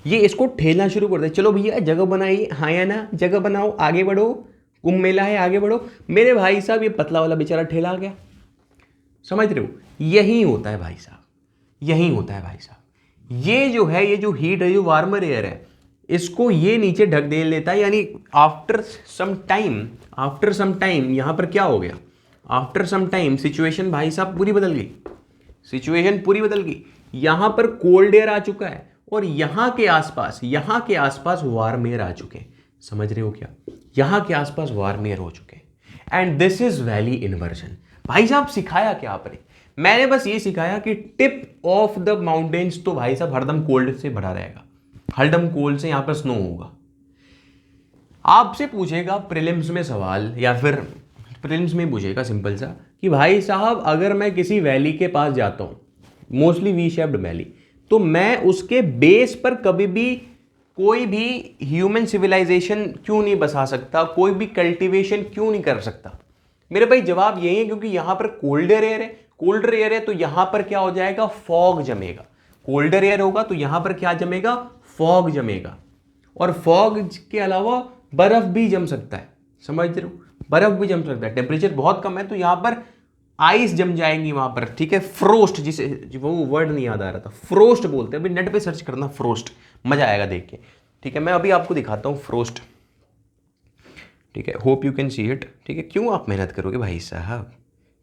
ये इसको ठेलना शुरू कर देता है। चलो भैया जगह बनाइए, हाँ या ना, जगह बनाओ, आगे बढ़ो, कुंभ मेला है, आगे बढ़ो। मेरे भाई साहब ये पतला वाला बेचारा ठेला गया। समझ रहे हो? यही होता है भाई साहब। ये जो हीट है, जो वार्मर एयर है, इसको ये नीचे ढक दे लेता है, यानी आफ्टर सम टाइम यहां पर क्या हो गया? आफ्टर सम टाइम सिचुएशन भाई साहब पूरी बदल गई। यहां पर कोल्ड एयर आ चुका है और यहां के आसपास वार्म एयर आ चुके हैं। समझ रहे हो क्या? यहां के आसपास वार्म एयर हो चुके हैं। And this is valley inversion. भाई साहब सिखाया क्या आपने? मैंने बस ये सिखाया कि टिप ऑफ द माउंटेन्स तो भाई साहब हरदम कोल्ड से भरा रहेगा, हल्दम कोल्ड से यहाँ पर स्नो होगा। आपसे पूछेगा प्रीलिम्स में सवाल, या फिर प्रीलिम्स में पूछेगा सिंपल सा कि भाई साहब अगर मैं किसी वैली के पास जाता हूँ, मोस्टली वी शेप्ड वैली, तो मैं उसके बेस पर कभी भी कोई भी ह्यूमन सिविलाइजेशन क्यों नहीं बसा सकता, कोई भी कल्टीवेशन क्यों नहीं कर सकता? मेरे भाई जवाब यही है क्योंकि यहां पर कोल्डर एयर है, कोल्डर एयर है तो यहां पर क्या हो जाएगा, फॉग जमेगा। कोल्डर एयर होगा तो यहां पर क्या जमेगा, फॉग जमेगा। और फॉग के अलावा बर्फ भी जम सकता है, समझ रहे हो, बर्फ भी जम सकता है। टेम्परेचर बहुत कम है तो यहां पर आइस जम जाएंगी वहां पर, ठीक है। फ्रोस्ट, जिसे वो वर्ड नहीं याद आ रहा था, फ्रोस्ट बोलते हैं। अभी नेट पे सर्च करना फ्रोस्ट, मजा आएगा देख के, ठीक है। मैं अभी आपको दिखाता हूँ फ्रोस्ट, ठीक है। Hope you can see it, ठीक है। क्यों आप मेहनत करोगे भाई साहब,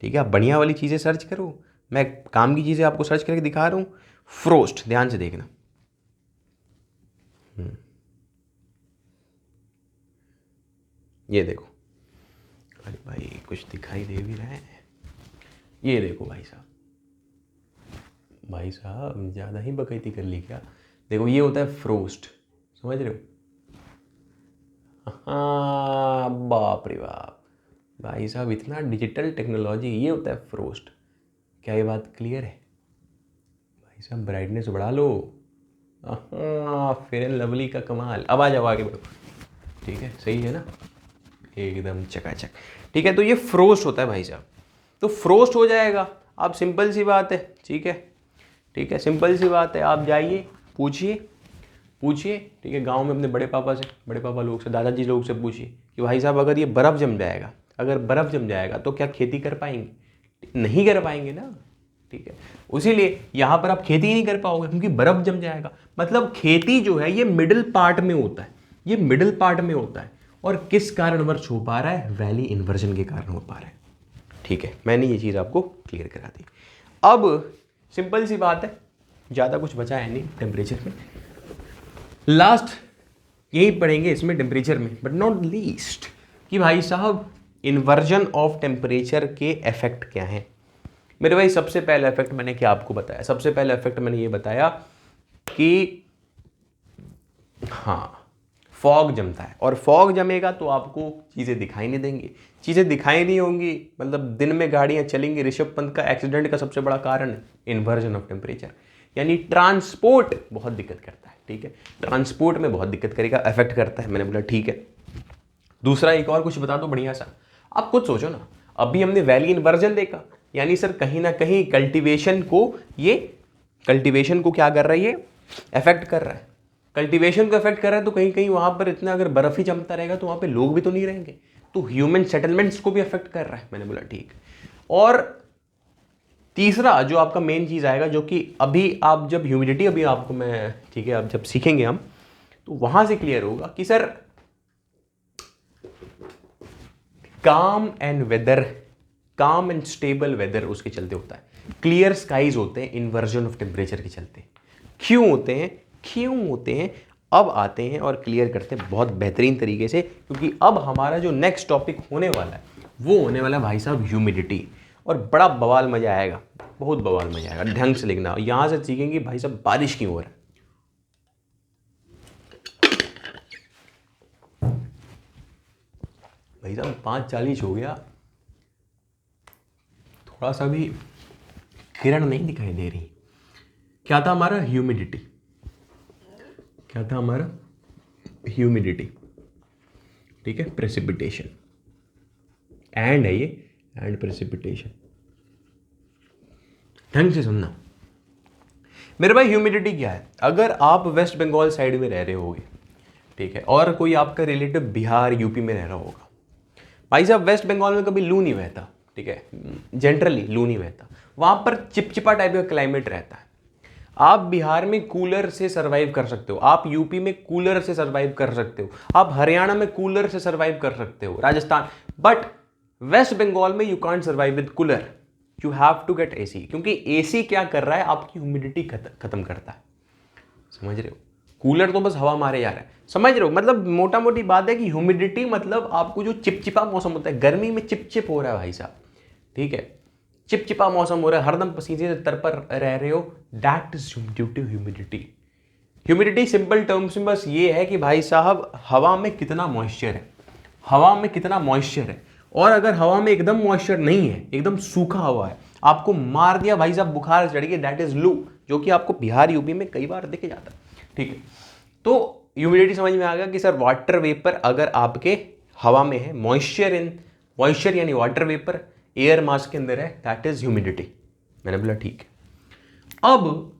ठीक है। आप बढ़िया वाली चीज़ें सर्च करो, मैं काम की चीज़ें आपको सर्च करके दिखा रहा हूँ। फ्रोस्ट, ध्यान से देखना। ये देखो, अरे भाई कुछ दिखाई दे भी रहा है। ये देखो भाई साहब, भाई साहब ज़्यादा ही बकैती कर ली क्या? देखो ये होता है फ्रोस्ट, समझ रहे हो? हाँ, बाप रे बाप भाई साहब, इतना डिजिटल टेक्नोलॉजी, ये होता है फ्रोस्ट। क्या ये बात क्लियर है भाई साहब? ब्राइटनेस बढ़ा लो। हाँ, फेयर एंड लवली का कमाल। अब आ जाओ, आगे बढ़ो, ठीक है। सही है ना, एकदम चकाचक, ठीक है। तो ये फ्रोस्ट होता है भाई साहब, तो फ्रोस्ट हो जाएगा। अब सिंपल सी बात है, ठीक है, ठीक है, सिंपल सी बात है। आप जाइए, पूछिए, पूछिए, ठीक है। गांव में अपने बड़े पापा से, बड़े पापा लोग से, दादाजी लोग से पूछिए कि भाई साहब अगर ये बर्फ़ जम जाएगा, अगर बर्फ़ जम जाएगा तो क्या खेती कर पाएंगे? नहीं कर पाएंगे ना, ठीक है। उसीलिए यहाँ पर आप खेती ही नहीं कर पाओगे क्योंकि बर्फ़ जम जाएगा। मतलब खेती जो है ये मिडिल पार्ट में होता है, ये मिडिल पार्ट में होता है। और किस कारणवश हो पा रहा है? वैली इन्वर्जन के कारण हो पा रहा है, ठीक है। मैंने ये चीज़ आपको क्लियर करा दी। अब सिंपल सी बात है, ज़्यादा कुछ बचा है नहीं टेम्परेचर में, लास्ट यही पढ़ेंगे इसमें टेम्परेचर में, बट नॉट लीस्ट, कि भाई साहब इन्वर्जन ऑफ टेम्परेचर के इफेक्ट क्या हैं। मेरे भाई सबसे पहला इफेक्ट मैंने क्या आपको बताया? सबसे पहला इफेक्ट मैंने ये बताया कि हाँ, फॉग जमता है, और फॉग जमेगा तो आपको चीज़ें दिखाई नहीं देंगी। चीज़ें दिखाई नहीं होंगी मतलब दिन में गाड़ियाँ चलेंगी। ऋषभ पंत का एक्सीडेंट का सबसे बड़ा कारण है इन्वर्जन ऑफ टेम्परेचर, यानी ट्रांसपोर्ट बहुत दिक्कत करता है, ठीक है। ट्रांसपोर्ट में बहुत दिक्कत करेगा, अफेक्ट करता है। मैंने बोला ठीक है। दूसरा एक और कुछ बता दो बढ़िया सा, आप खुद सोचो ना। अभी हमने वैली इन्वर्जन देखा, यानी सर कहीं ना कहीं कल्टीवेशन को, ये कल्टीवेशन को क्या कर रहा है, ये अफेक्ट कर रहा है। कल्टीवेशन को अफेक्ट कर रहा है तो कहीं कहीं वहां पर इतना अगर बर्फ ही जमता रहेगा तो वहां पे लोग भी तो नहीं रहेंगे, तो ह्यूमन सेटलमेंट्स को भी अफेक्ट कर रहा है। मैंने बोला ठीक। और तीसरा जो आपका मेन चीज आएगा, जो कि अभी आप जब ह्यूमिडिटी, अभी आपको मैं, ठीक है, अब जब सीखेंगे हम तो वहां से क्लियर होगा कि सर काम एंड वेदर, काम एंड स्टेबल वेदर उसके चलते होता है। क्लियर स्काइज होते हैं इन्वर्जन ऑफ टेम्परेचर के चलते। क्यों होते हैं, क्यों होते हैं, अब आते हैं और क्लियर करते हैं बहुत बेहतरीन तरीके से, क्योंकि अब हमारा जो नेक्स्ट टॉपिक होने वाला है वो होने वाला है भाई साहब ह्यूमिडिटी। और बड़ा बवाल मजा आएगा, बहुत बवाल मजा आएगा। ढंग से लिखना, यहां से सीखेंगे भाई साहब बारिश क्यों हो रहा है। भाई साहब 5:40 हो गया, थोड़ा सा भी किरण नहीं दिखाई दे रही। क्या था हमारा? ह्यूमिडिटी। क्या था हमारा? ह्यूमिडिटी, ठीक है। प्रेसिपिटेशन एंड है ये, एंड प्रेसिपिटेशन। ढंग से सुनना मेरे भाई। ह्यूमिडिटी क्या है? अगर आप वेस्ट बंगाल साइड में रह रहे होगे, ठीक है, और कोई आपका रिलेटिव बिहार यूपी में रह रहा होगा, भाई साहब वेस्ट बंगाल में कभी लू नहीं बहता, ठीक है, जनरली लू नहीं बहता। वहां पर चिपचिपा टाइप का क्लाइमेट रहता है। आप बिहार में कूलर से सर्वाइव कर सकते हो, आप यूपी में कूलर से सर्वाइव कर सकते हो, आप हरियाणा में कूलर से सर्वाइव कर सकते हो, राजस्थान। बट वेस्ट बंगाल में you can't survive with cooler, you have to get AC, क्योंकि एसी क्या कर रहा है, आपकी ह्यूमिडिटी खत्म करता है। समझ रहे हो? कूलर तो बस हवा मारे जा रहा है, समझ रहे हो? मतलब मोटा मोटी बात है कि ह्यूमिडिटी मतलब आपको जो चिपचिपा मौसम होता है, गर्मी में चिपचिप हो रहा है भाई साहब, ठीक है, चिपचिपा मौसम हो रहा है, हरदम पसीने से तर पर रह रहे हो, that is due to humidity. Humidity simple terms में बस ये है कि भाई साहब हवा में कितना मॉइस्चर है, हवा में कितना मॉइस्चर है। और अगर हवा में एकदम मॉइस्चर नहीं है, एकदम सूखा हवा है, आपको मार दिया भाई साहब, बुखार चढ़ गया, दैट इज लू, जो कि आपको बिहार यूपी में कई बार देखे जाता है। ठीक है, तो ह्यूमिडिटी समझ में आ गया कि सर वाटर वेपर अगर आपके हवा में है, मॉइस्चर यानी वाटर वेपर एयर मास के अंदर है, दैट इज ह्यूमिडिटी। मैंने बोला ठीक है। अब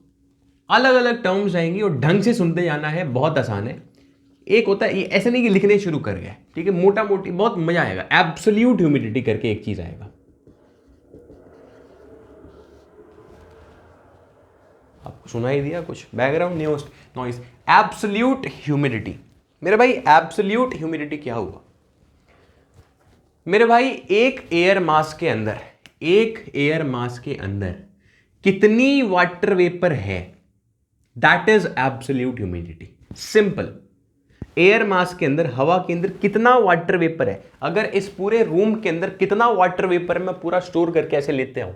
अलग अलग टर्म्स आएंगी और ढंग से सुनते जाना है, बहुत आसान है। एक होता है, ये ऐसे नहीं कि लिखने शुरू कर गए, ठीक है, मोटा मोटी बहुत मजा आएगा। एब्सोल्यूट ह्यूमिडिटी करके एक चीज आएगा, आपको सुनाई दिया कुछ बैकग्राउंड नॉइस? Absolute humidity. मेरे भाई एब्सोल्यूट ह्यूमिडिटी क्या हुआ? मेरे भाई एक एयर मास के अंदर कितनी वाटर वेपर है, that is absolute humidity. Simple, air mass के अंदर, हवा के अंदर कितना वाटर वेपर है, अगर इस पूरे रूम के अंदर कितना वाटर वेपर मैं पूरा स्टोर करके ऐसे लेते हूं,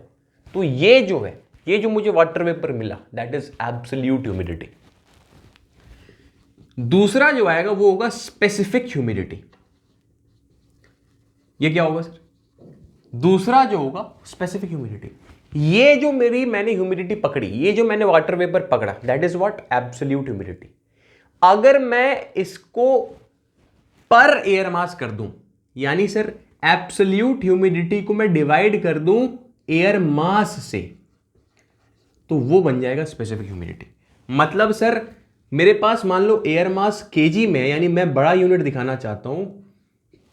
तो ये जो है, ये जो मुझे वाटर वेपर मिला, दैट इज एब्सोल्यूट ह्यूमिडिटी। दूसरा जो आएगा वो होगा स्पेसिफिक ह्यूमिडिटी। ये क्या होगा सर? दूसरा जो होगा स्पेसिफिक ह्यूमिडिटी। ये जो मैंने ह्यूमिडिटी पकड़ी, ये जो मैंने वाटर वेपर पकड़ा, that is what? Absolute humidity. अगर मैं इसको पर एयर मास कर दूं, यानी सर एब्सोल्यूट ह्यूमिडिटी को मैं डिवाइड कर दूं एयर मास से, तो वो बन जाएगा स्पेसिफिक ह्यूमिडिटी। मतलब सर मेरे पास मान लो एयर मास केजी में, यानी मैं बड़ा यूनिट दिखाना चाहता हूं,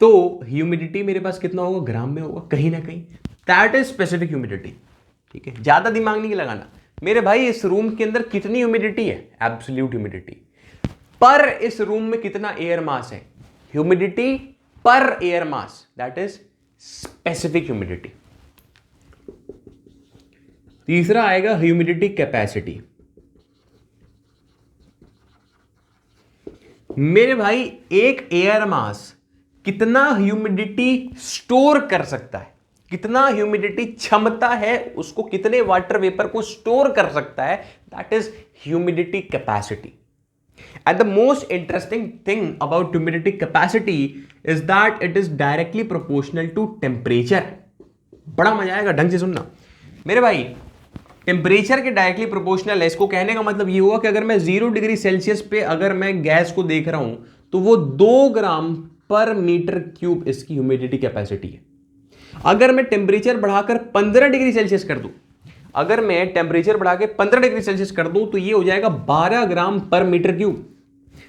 तो ह्यूमिडिटी मेरे पास कितना होगा? ग्राम में होगा कहीं ना कहीं, दैट इज स्पेसिफिक ह्यूमिडिटी। ठीक है, ज्यादा दिमाग नहीं लगाना मेरे भाई। इस रूम के अंदर कितनी ह्यूमिडिटी है? Absolute humidity. पर इस रूम में कितना एयर मास है? ह्यूमिडिटी पर air mass, that is specific humidity. तीसरा आएगा ह्यूमिडिटी कैपेसिटी। मेरे भाई एक एयर मास कितना ह्यूमिडिटी स्टोर कर सकता है, कितना ह्यूमिडिटी क्षमता है उसको, कितने वाटर वेपर को स्टोर कर सकता है, that is humidity capacity. And the most interesting thing about humidity capacity is that it is directly proportional to temperature. बड़ा मजा आएगा, ढंग से सुनना मेरे भाई। टेम्परेचर के डायरेक्टली प्रोपोर्शनल है। इसको कहने का मतलब ये हुआ कि अगर मैं 0 डिग्री सेल्सियस पे अगर मैं गैस को देख रहा हूं, तो वो 2 ग्राम पर मीटर क्यूब इसकी ह्यूमिडिटी कैपेसिटी है। अगर मैं टेम्परेचर बढ़ाकर 15 डिग्री सेल्सियस कर दूं, अगर मैं टेम्परेचर बढ़ा के 15 डिग्री सेल्सियस कर दूं, तो ये हो जाएगा 12 ग्राम पर मीटर क्यूब।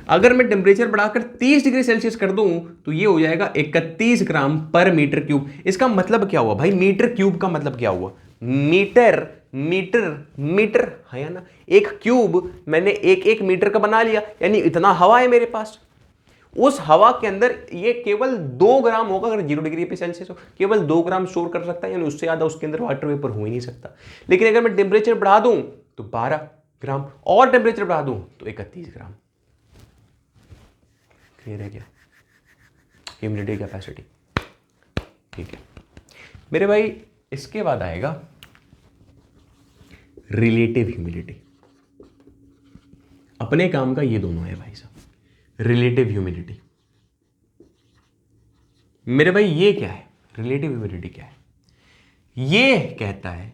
अगर मैं टेम्परेचर बढ़ाकर 30 डिग्री सेल्सियस कर दूं, तो ये हो जाएगा 31 ग्राम पर मीटर क्यूब। इसका मतलब क्या हुआ भाई? मीटर क्यूब का मतलब क्या हुआ? मीटर मीटर मीटर है ना, एक क्यूब मैंने एक मीटर का बना लिया, यानी इतना हवा है मेरे पास। उस हवा के अंदर ये केवल 2 ग्राम होगा, अगर 0 डिग्री पे सेल्सियस हो, केवल 2 ग्राम स्टोर कर सकता है, यानी उससे ज्यादा उसके अंदर वाटर वेपर हो ही नहीं सकता। लेकिन अगर मैं टेम्परेचर बढ़ा दूं तो 12 ग्राम, और टेम्परेचर बढ़ा दूं तो 31 ग्राम। क्लियर है क्या? Humidity capacity. ठीक है मेरे भाई, इसके बाद आएगा रिलेटिव ह्यूमिडिटी। अपने काम का ये दोनों है भाई साहब। रिलेटिव ह्यूमिडिटी मेरे भाई ये क्या है? रिलेटिव ह्यूमिडिटी क्या है? ये कहता है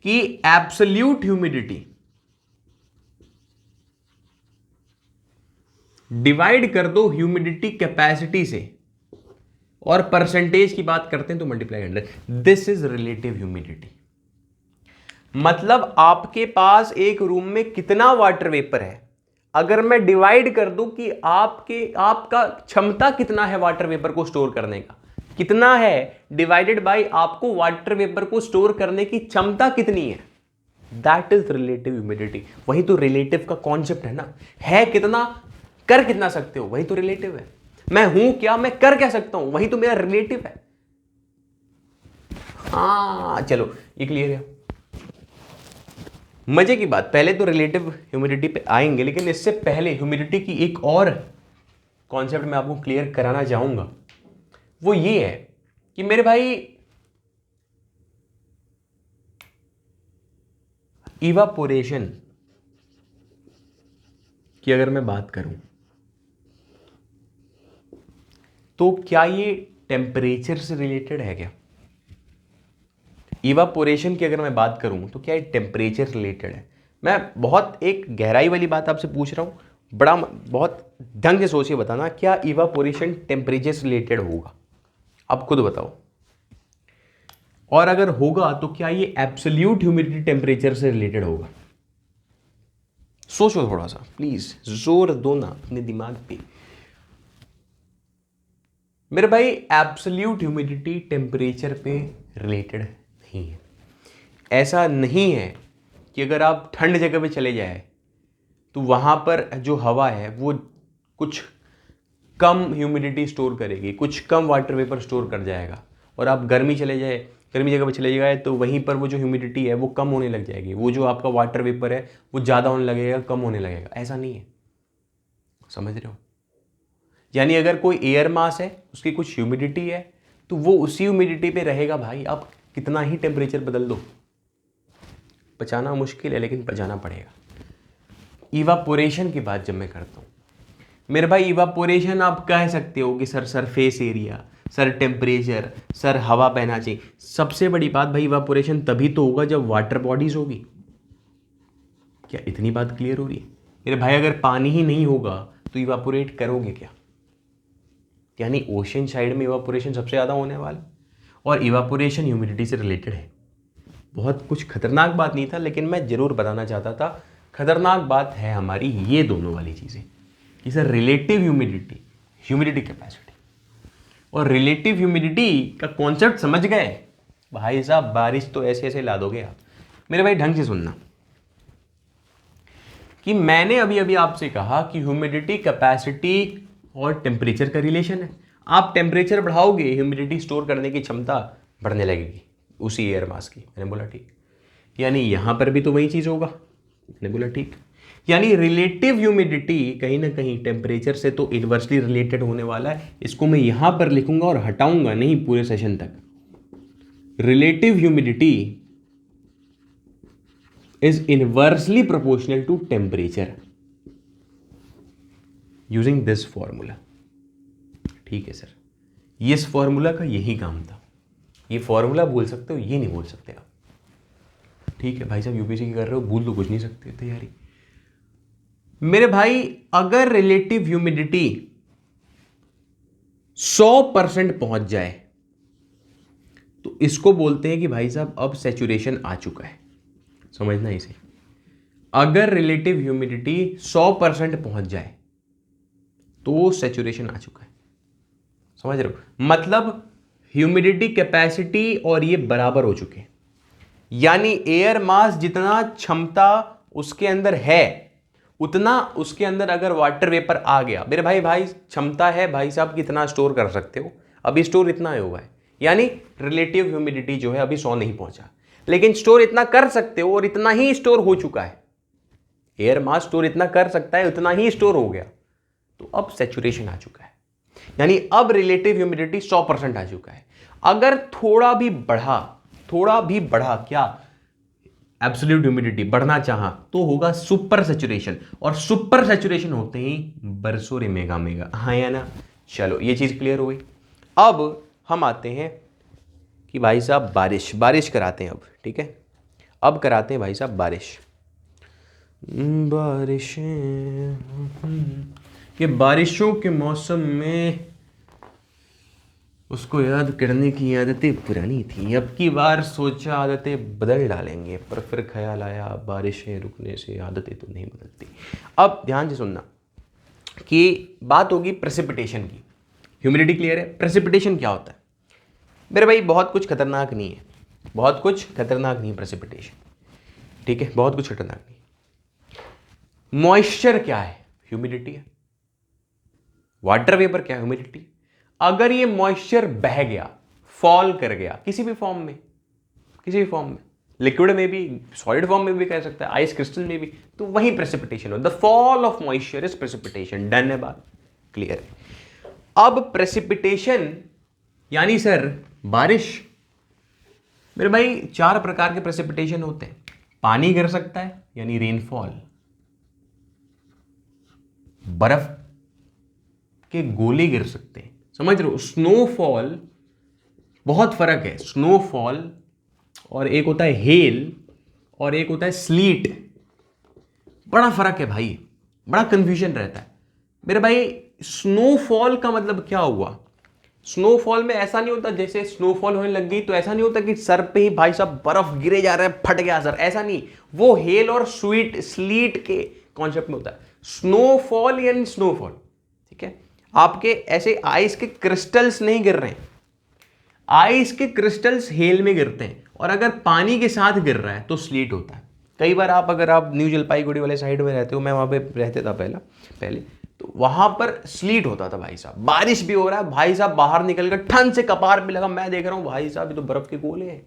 कि एब्सोल्यूट ह्यूमिडिटी डिवाइड कर दो ह्यूमिडिटी कैपेसिटी से, और परसेंटेज की बात करते हैं तो multiply 100, this is relative humidity. मतलब आपके पास एक रूम में कितना वाटर वेपर है, अगर मैं डिवाइड कर दूं कि आपका क्षमता कितना है वाटर वेपर को स्टोर करने का, कितना है, डिवाइडेड बाय आपको वाटर वेपर को स्टोर करने की क्षमता कितनी है, दैट इज रिलेटिव ह्यूमिडिटी। वही तो रिलेटिव का कॉन्सेप्ट है ना, है कितना, कर कितना सकते हो, वही तो रिलेटिव है। मैं हूं क्या, मैं कर क्या सकता हूं, वही तो मेरा रिलेटिव है। हाँ चलो ये क्लियर है। मजे की बात, पहले तो रिलेटिव ह्यूमिडिटी पे आएंगे, लेकिन इससे पहले ह्यूमिडिटी की एक और कॉन्सेप्ट मैं आपको क्लियर कराना चाहूंगा। वो ये है कि मेरे भाई इवापोरेशन की अगर मैं बात करूं तो क्या ये टेम्परेचर से रिलेटेड है क्या? इवापोरेशन की अगर मैं बात करूं तो क्या ये टेम्परेचर रिलेटेड है? मैं बहुत एक गहराई वाली बात आपसे पूछ रहा हूं, बड़ा बहुत ढंग से सोच के बताना, क्या इवापोरेशन टेम्परेचर से रिलेटेड होगा? आप खुद बताओ। और अगर होगा तो क्या ये एब्सोल्यूट ह्यूमिडिटी टेम्परेचर से रिलेटेड होगा? सोचो थोड़ा सा प्लीज, जोर दो ना अपने दिमाग पे। मेरे भाई एब्सोल्यूट ह्यूमिडिटी टेम्परेचर पे रिलेटेड नहीं है। ऐसा नहीं है कि अगर आप ठंड जगह पे चले जाए तो वहाँ पर जो हवा है वो कुछ कम ह्यूमिडिटी स्टोर करेगी, कुछ कम वाटर वेपर स्टोर कर जाएगा, और आप गर्मी जगह पे चले जाए तो वहीं पर वो जो ह्यूमिडिटी है वो कम होने लग जाएगी, वो जो आपका वाटर वेपर है वो ज़्यादा होने लगेगा, कम होने लगेगा। ऐसा नहीं है, समझ रहे हो? यानी अगर कोई एयर मास है, उसकी कुछ ह्यूमिडिटी है, तो वो उसी ह्यूमिडिटी पे रहेगा भाई, आप कितना ही टेम्परेचर बदल दो। बचाना मुश्किल है लेकिन बचाना पड़ेगा। इवापोरेशन की बात जब मैं करता हूँ मेरे भाई, इवापोरेशन आप कह सकते हो कि sir surface area, sir temperature, sir हवा बहना चाहिए। सबसे बड़ी बात भाई, इवापोरेशन तभी तो होगा जब वाटर बॉडीज होगी। क्या इतनी बात क्लियर हो रही है मेरे भाई? अगर पानी ही नहीं होगा तो इवापोरेट करोगे क्या? यानी ओशन साइड में इवापोरेशन सबसे ज़्यादा होने वाला, और इवापोरेशन ह्यूमिडिटी से रिलेटेड है। बहुत कुछ खतरनाक बात नहीं था, लेकिन मैं ज़रूर बताना चाहता था। खतरनाक बात है हमारी ये दोनों वाली चीज़ें, कि sir relative humidity, humidity capacity और रिलेटिव ह्यूमिडिटी का कॉन्सेप्ट समझ गए भाई साहब? बारिश तो ऐसे ऐसे ला दोगे आप। मेरे भाई ढंग से सुनना कि मैंने अभी अभी आपसे कहा कि ह्यूमिडिटी कैपेसिटी और टेम्परेचर का रिलेशन है। आप टेम्परेचर बढ़ाओगे, ह्यूमिडिटी स्टोर करने की क्षमता बढ़ने लगेगी उसी एयर मास की। मैंने बोला ठीक, यानी यहां पर भी तो वही चीज़ होगा। मैंने बोला ठीक, यानी रिलेटिव ह्यूमिडिटी कहीं ना कहीं टेम्परेचर से तो इनवर्सली रिलेटेड होने वाला है। इसको मैं यहां पर लिखूंगा और हटाऊंगा नहीं पूरे सेशन तक। Relative humidity is inversely proportional to temperature using this formula. ठीक है सर, ये इस फॉर्मूला का यही काम था। ये फॉर्मूला बोल सकते हो, ये नहीं बोल सकते आप। ठीक है भाई साहब, यूपीएससी की कर रहे हो, भूल तो कुछ नहीं सकते तैयारी। मेरे भाई अगर रिलेटिव ह्यूमिडिटी 100% पहुंच जाए तो इसको बोलते हैं कि भाई साहब अब सैचुरेशन आ चुका है। समझना इसे, अगर रिलेटिव ह्यूमिडिटी 100% पहुंच जाए तो सैचुरेशन आ चुका है। समझ रहे हो? मतलब ह्यूमिडिटी कैपेसिटी और ये बराबर हो चुके हैं, यानी एयर मास जितना क्षमता उसके अंदर है उतना उसके अंदर अगर वाटर वेपर आ गया, मेरे भाई क्षमता है भाई साहब कितना स्टोर कर सकते हो, अभी स्टोर इतना हुआ है, यानी रिलेटिव ह्यूमिडिटी जो है अभी 100 नहीं पहुंचा, लेकिन स्टोर इतना कर सकते हो और इतना ही स्टोर हो चुका है। एयर मास स्टोर इतना कर सकता है, उतना ही स्टोर हो गया, तो अब सैचुरेशन आ चुका है। यानी अब रिलेटिव ह्यूमिडिटी 100% आ चुका है। अगर थोड़ा भी बढ़ा क्या, एब्सोल्यूट ह्यूमिडिटी बढ़ना चाहा तो होगा सुपर सैचुरेशन, और सुपर सैचुरेशन होते ही बरसों रे मेगा मेगा। हाँ या ना? चलो ये चीज क्लियर हो गई। अब हम आते हैं कि भाई साहब बारिश कराते हैं अब। ठीक है, अब कराते हैं भाई साहब बारिश। कि बारिशों के मौसम में उसको याद करने की आदतें पुरानी थी, अब की बार सोचा आदतें बदल डालेंगे, पर फिर ख्याल आया बारिशें रुकने से आदतें तो नहीं बदलती। अब ध्यान से सुनना कि बात होगी प्रेसिपिटेशन की। ह्यूमिडिटी क्लियर है, प्रेसिपिटेशन क्या होता है? मेरे भाई बहुत कुछ खतरनाक नहीं है, बहुत कुछ खतरनाक नहीं प्रेसिपिटेशन। ठीक है, बहुत कुछ खतरनाक नहीं। मॉइस्चर क्या है? ह्यूमिडिटी है। वाटर वेपर क्या है? ह्यूमिडिटी। अगर ये मॉइस्चर बह गया, फॉल कर गया किसी भी फॉर्म में, लिक्विड में भी, सॉलिड फॉर्म में भी कह सकता है, आइस क्रिस्टल में भी, तो वही प्रेसिपिटेशन हो। The fall of moisture is precipitation. Done है बात, क्लियर है। अब प्रेसिपिटेशन यानी सर बारिश। मेरे भाई 4 प्रकार के प्रेसिपिटेशन होते हैं। पानी गिर सकता है यानी रेनफॉल, बर्फ के गोले गिर सकते हैं। समझ रहे हो? स्नोफॉल, बहुत फर्क है स्नोफॉल और एक होता है हेल और एक होता है स्लीट। बड़ा फर्क है भाई, बड़ा कंफ्यूजन रहता है मेरे भाई। स्नोफॉल का मतलब क्या हुआ? स्नोफॉल में ऐसा नहीं होता जैसे स्नोफॉल होने लग गई तो ऐसा नहीं होता कि सर पे ही भाई साहब बर्फ गिरे जा रहा है, फट गया सर, ऐसा नहीं। वो हेल और स्लीट के कॉन्सेप्ट में होता है। स्नोफॉल यानी स्नोफॉल, ठीक है? आपके ऐसे आइस के क्रिस्टल्स नहीं गिर रहे हैं, आइस के क्रिस्टल्स हेल में गिरते हैं, और अगर पानी के साथ गिर रहा है तो स्लीट होता है। कई बार अगर आप न्यू जलपाईगुड़ी वाले साइड में रहते हो, मैं वहाँ पे रहते था पहले, तो वहाँ पर स्लीट होता था भाई साहब। बारिश भी हो रहा है भाई साहब, बाहर निकल कर ठंड से कपार पे लगा, मैं देख रहा हूँ भाई साहब ये तो बर्फ के गोले हैं,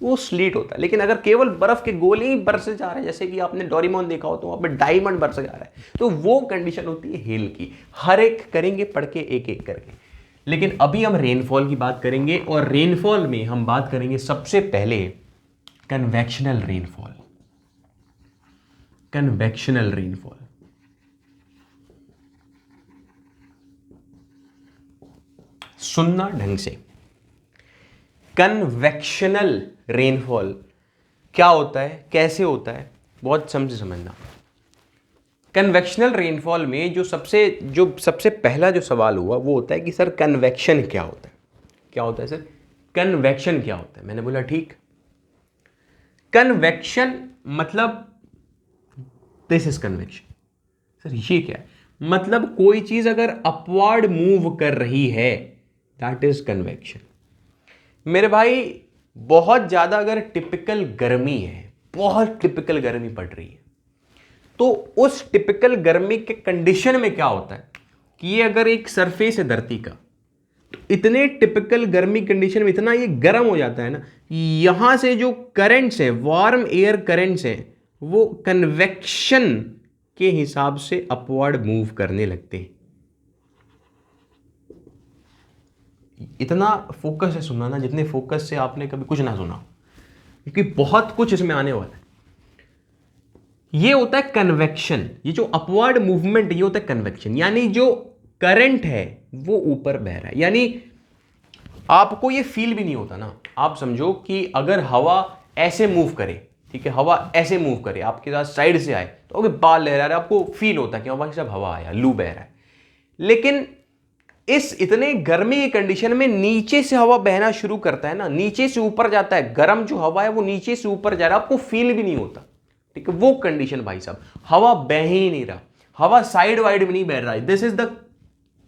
वो स्लीट होता है। लेकिन अगर केवल बर्फ के गोले ही बरसे जा रहे हैं, जैसे कि आपने डोरेमोन देखा हो तो वहाँ पे डायमंड बरस जा रहा है, तो वो कंडीशन होती है हेल की। हर एक करेंगे पढ़ के एक एक करके। लेकिन अभी हम रेनफॉल की बात करेंगे, और रेनफॉल में हम बात करेंगे सबसे पहले कन्वेक्शनल रेनफॉल। कन्वेक्शनल रेनफॉल, सुनना ढंग से। कन्वेक्शनल रेनफॉल क्या होता है, कैसे होता है, बहुत समझना। कन्वेक्शनल रेनफॉल में जो सबसे पहला जो सवाल हुआ वो होता है कि सर कन्वेक्शन क्या होता है? क्या होता है सर? कन्वेक्शन क्या होता है? मैंने बोला ठीक। कन्वेक्शन मतलब दिस इज कन्वेक्शन। सर ये क्या है? मतलब कोई चीज अगर अपवर्ड मूव कर रही है, दैट इज कन्वेक्शन। मेरे भाई बहुत ज्यादा अगर टिपिकल गर्मी है, बहुत टिपिकल गर्मी पड़ रही है, तो उस टिपिकल गर्मी के कंडीशन में क्या होता है कि ये अगर एक सरफेस है धरती का, तो इतने टिपिकल गर्मी कंडीशन में इतना ये गर्म हो जाता है ना, यहां से जो करंट्स हैं, वार्म एयर करंट्स हैं, वो कन्वेक्शन के हिसाब से अपवर्ड मूव करने लगते हैं। इतना फोकस से सुनना ना, जितने फोकस से आपने कभी कुछ ना सुना, क्योंकि बहुत कुछ इसमें आने वाला है। ये होता है कन्वेक्शन, ये जो अपवर्ड मूवमेंट ये होता है कन्वेक्शन, यानी जो करंट है वो ऊपर बह रहा है। यानी आपको ये फील भी नहीं होता ना, आप समझो कि अगर हवा ऐसे मूव करे, ठीक है, हवा ऐसे मूव करे आपके साथ साइड से आए, तो अगर बाल लहरा रहा है आपको फील होता है कि भाई साहब हवा आया, लू बह रहा है। लेकिन इस इतने गर्मी की कंडीशन में नीचे से हवा बहना शुरू करता है ना, नीचे से ऊपर जाता है, गर्म जो हवा है वो नीचे से ऊपर जा रहा है, आपको फील भी नहीं होता, ठीक है? वो कंडीशन भाई साहब, हवा बह ही नहीं रहा, हवा साइड वाइड में नहीं बह रहा है। This is the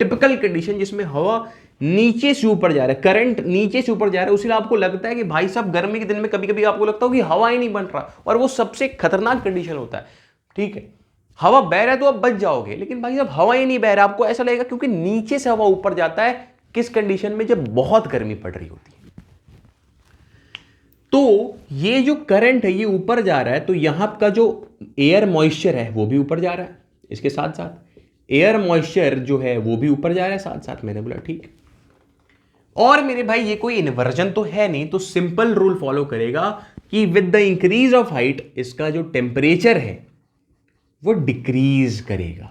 typical condition जिसमें हवा नीचे से ऊपर जा रहा है, करंट नीचे से ऊपर जा रहा है। उसीलिए आपको लगता है कि भाई साहब गर्मी के दिन में कभी कभी आपको लगता हो कि हवा ही नहीं बन रहा, और वो सबसे खतरनाक कंडीशन होता है, ठीक है? हवा बह रहा है तो आप बच जाओगे, लेकिन भाई साहब हवा ही नहीं बह रहा, आपको ऐसा लगेगा क्योंकि नीचे से हवा ऊपर जाता है। किस कंडीशन में? जब बहुत गर्मी पड़ रही होती है। तो ये जो करंट है ये ऊपर जा रहा है, तो यहां का जो एयर मॉइस्चर है वो भी ऊपर जा रहा है, इसके साथ साथ एयर मॉइस्चर जो है वो भी ऊपर जा रहा है साथ साथ। मैंने बोला ठीक। और मेरे भाई ये कोई इन्वर्जन तो है नहीं, तो सिंपल रूल फॉलो करेगा कि with the increase of height इसका जो टेम्परेचर है वो डिक्रीज करेगा।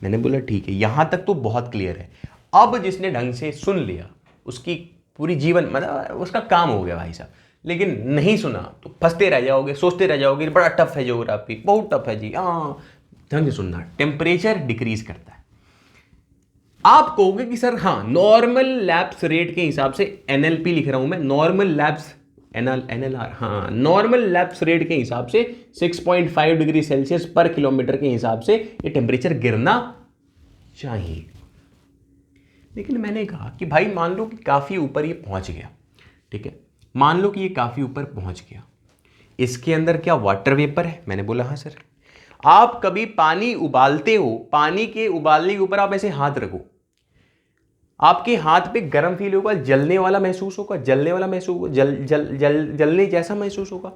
मैंने बोला ठीक है, यहां तक तो बहुत क्लियर है। अब जिसने ढंग से सुन लिया उसकी पूरी जीवन मतलब उसका काम हो गया भाई साहब। लेकिन नहीं सुना तो फंसते रह जाओगे, सोचते रह जाओगे बड़ा टफ है ज्योग्राफी, बहुत टफ है जी। हाँ, ढंग से सुनना, टेम्परेचर डिक्रीज करता है। आप कहोगे कि सर हाँ नॉर्मल लैप्स रेट के हिसाब से, एनएलपी लिख रहा हूं मैं, नॉर्मल लैप्स एनएलआर, हाँ नॉर्मल लैप्स रेट के हिसाब से 6.5 डिग्री सेल्सियस पर किलोमीटर के हिसाब से ये टेम्परेचर गिरना चाहिए। लेकिन मैंने कहा कि भाई मान लो कि काफी ऊपर ये पहुंच गया, ठीक है, मान लो कि ये काफी ऊपर पहुंच गया, इसके अंदर क्या वाटर वेपर है? मैंने बोला हाँ सर। आप कभी पानी उबालते हो, पानी के उबालने के ऊपर आप ऐसे हाथ रखो, आपके हाथ पे गर्म फील होगा, जलने वाला महसूस होगा, जलने वाला महसूस होगा, जलने जैसा महसूस होगा।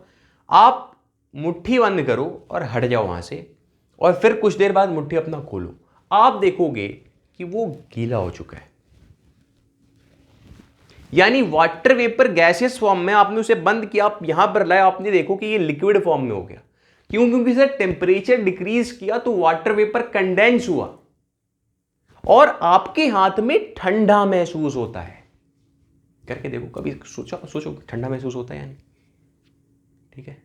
आप मुट्ठी बंद करो और हट जाओ वहां से, और फिर कुछ देर बाद मुट्ठी अपना खोलो, आप देखोगे कि वो गीला हो चुका है। यानी वाटर वेपर गैसियस फॉर्म में आपने उसे बंद किया, आप यहां पर लाए, आपने देखो कि ये लिक्विड फॉर्म में हो गया। क्यों? क्योंकि सर टेम्परेचर डिक्रीज किया तो वाटर वेपर कंडेंस हुआ और आपके हाथ में ठंडा महसूस होता है। करके देखो, कभी सोचो ठंडा महसूस होता है या नहीं? ठीक है,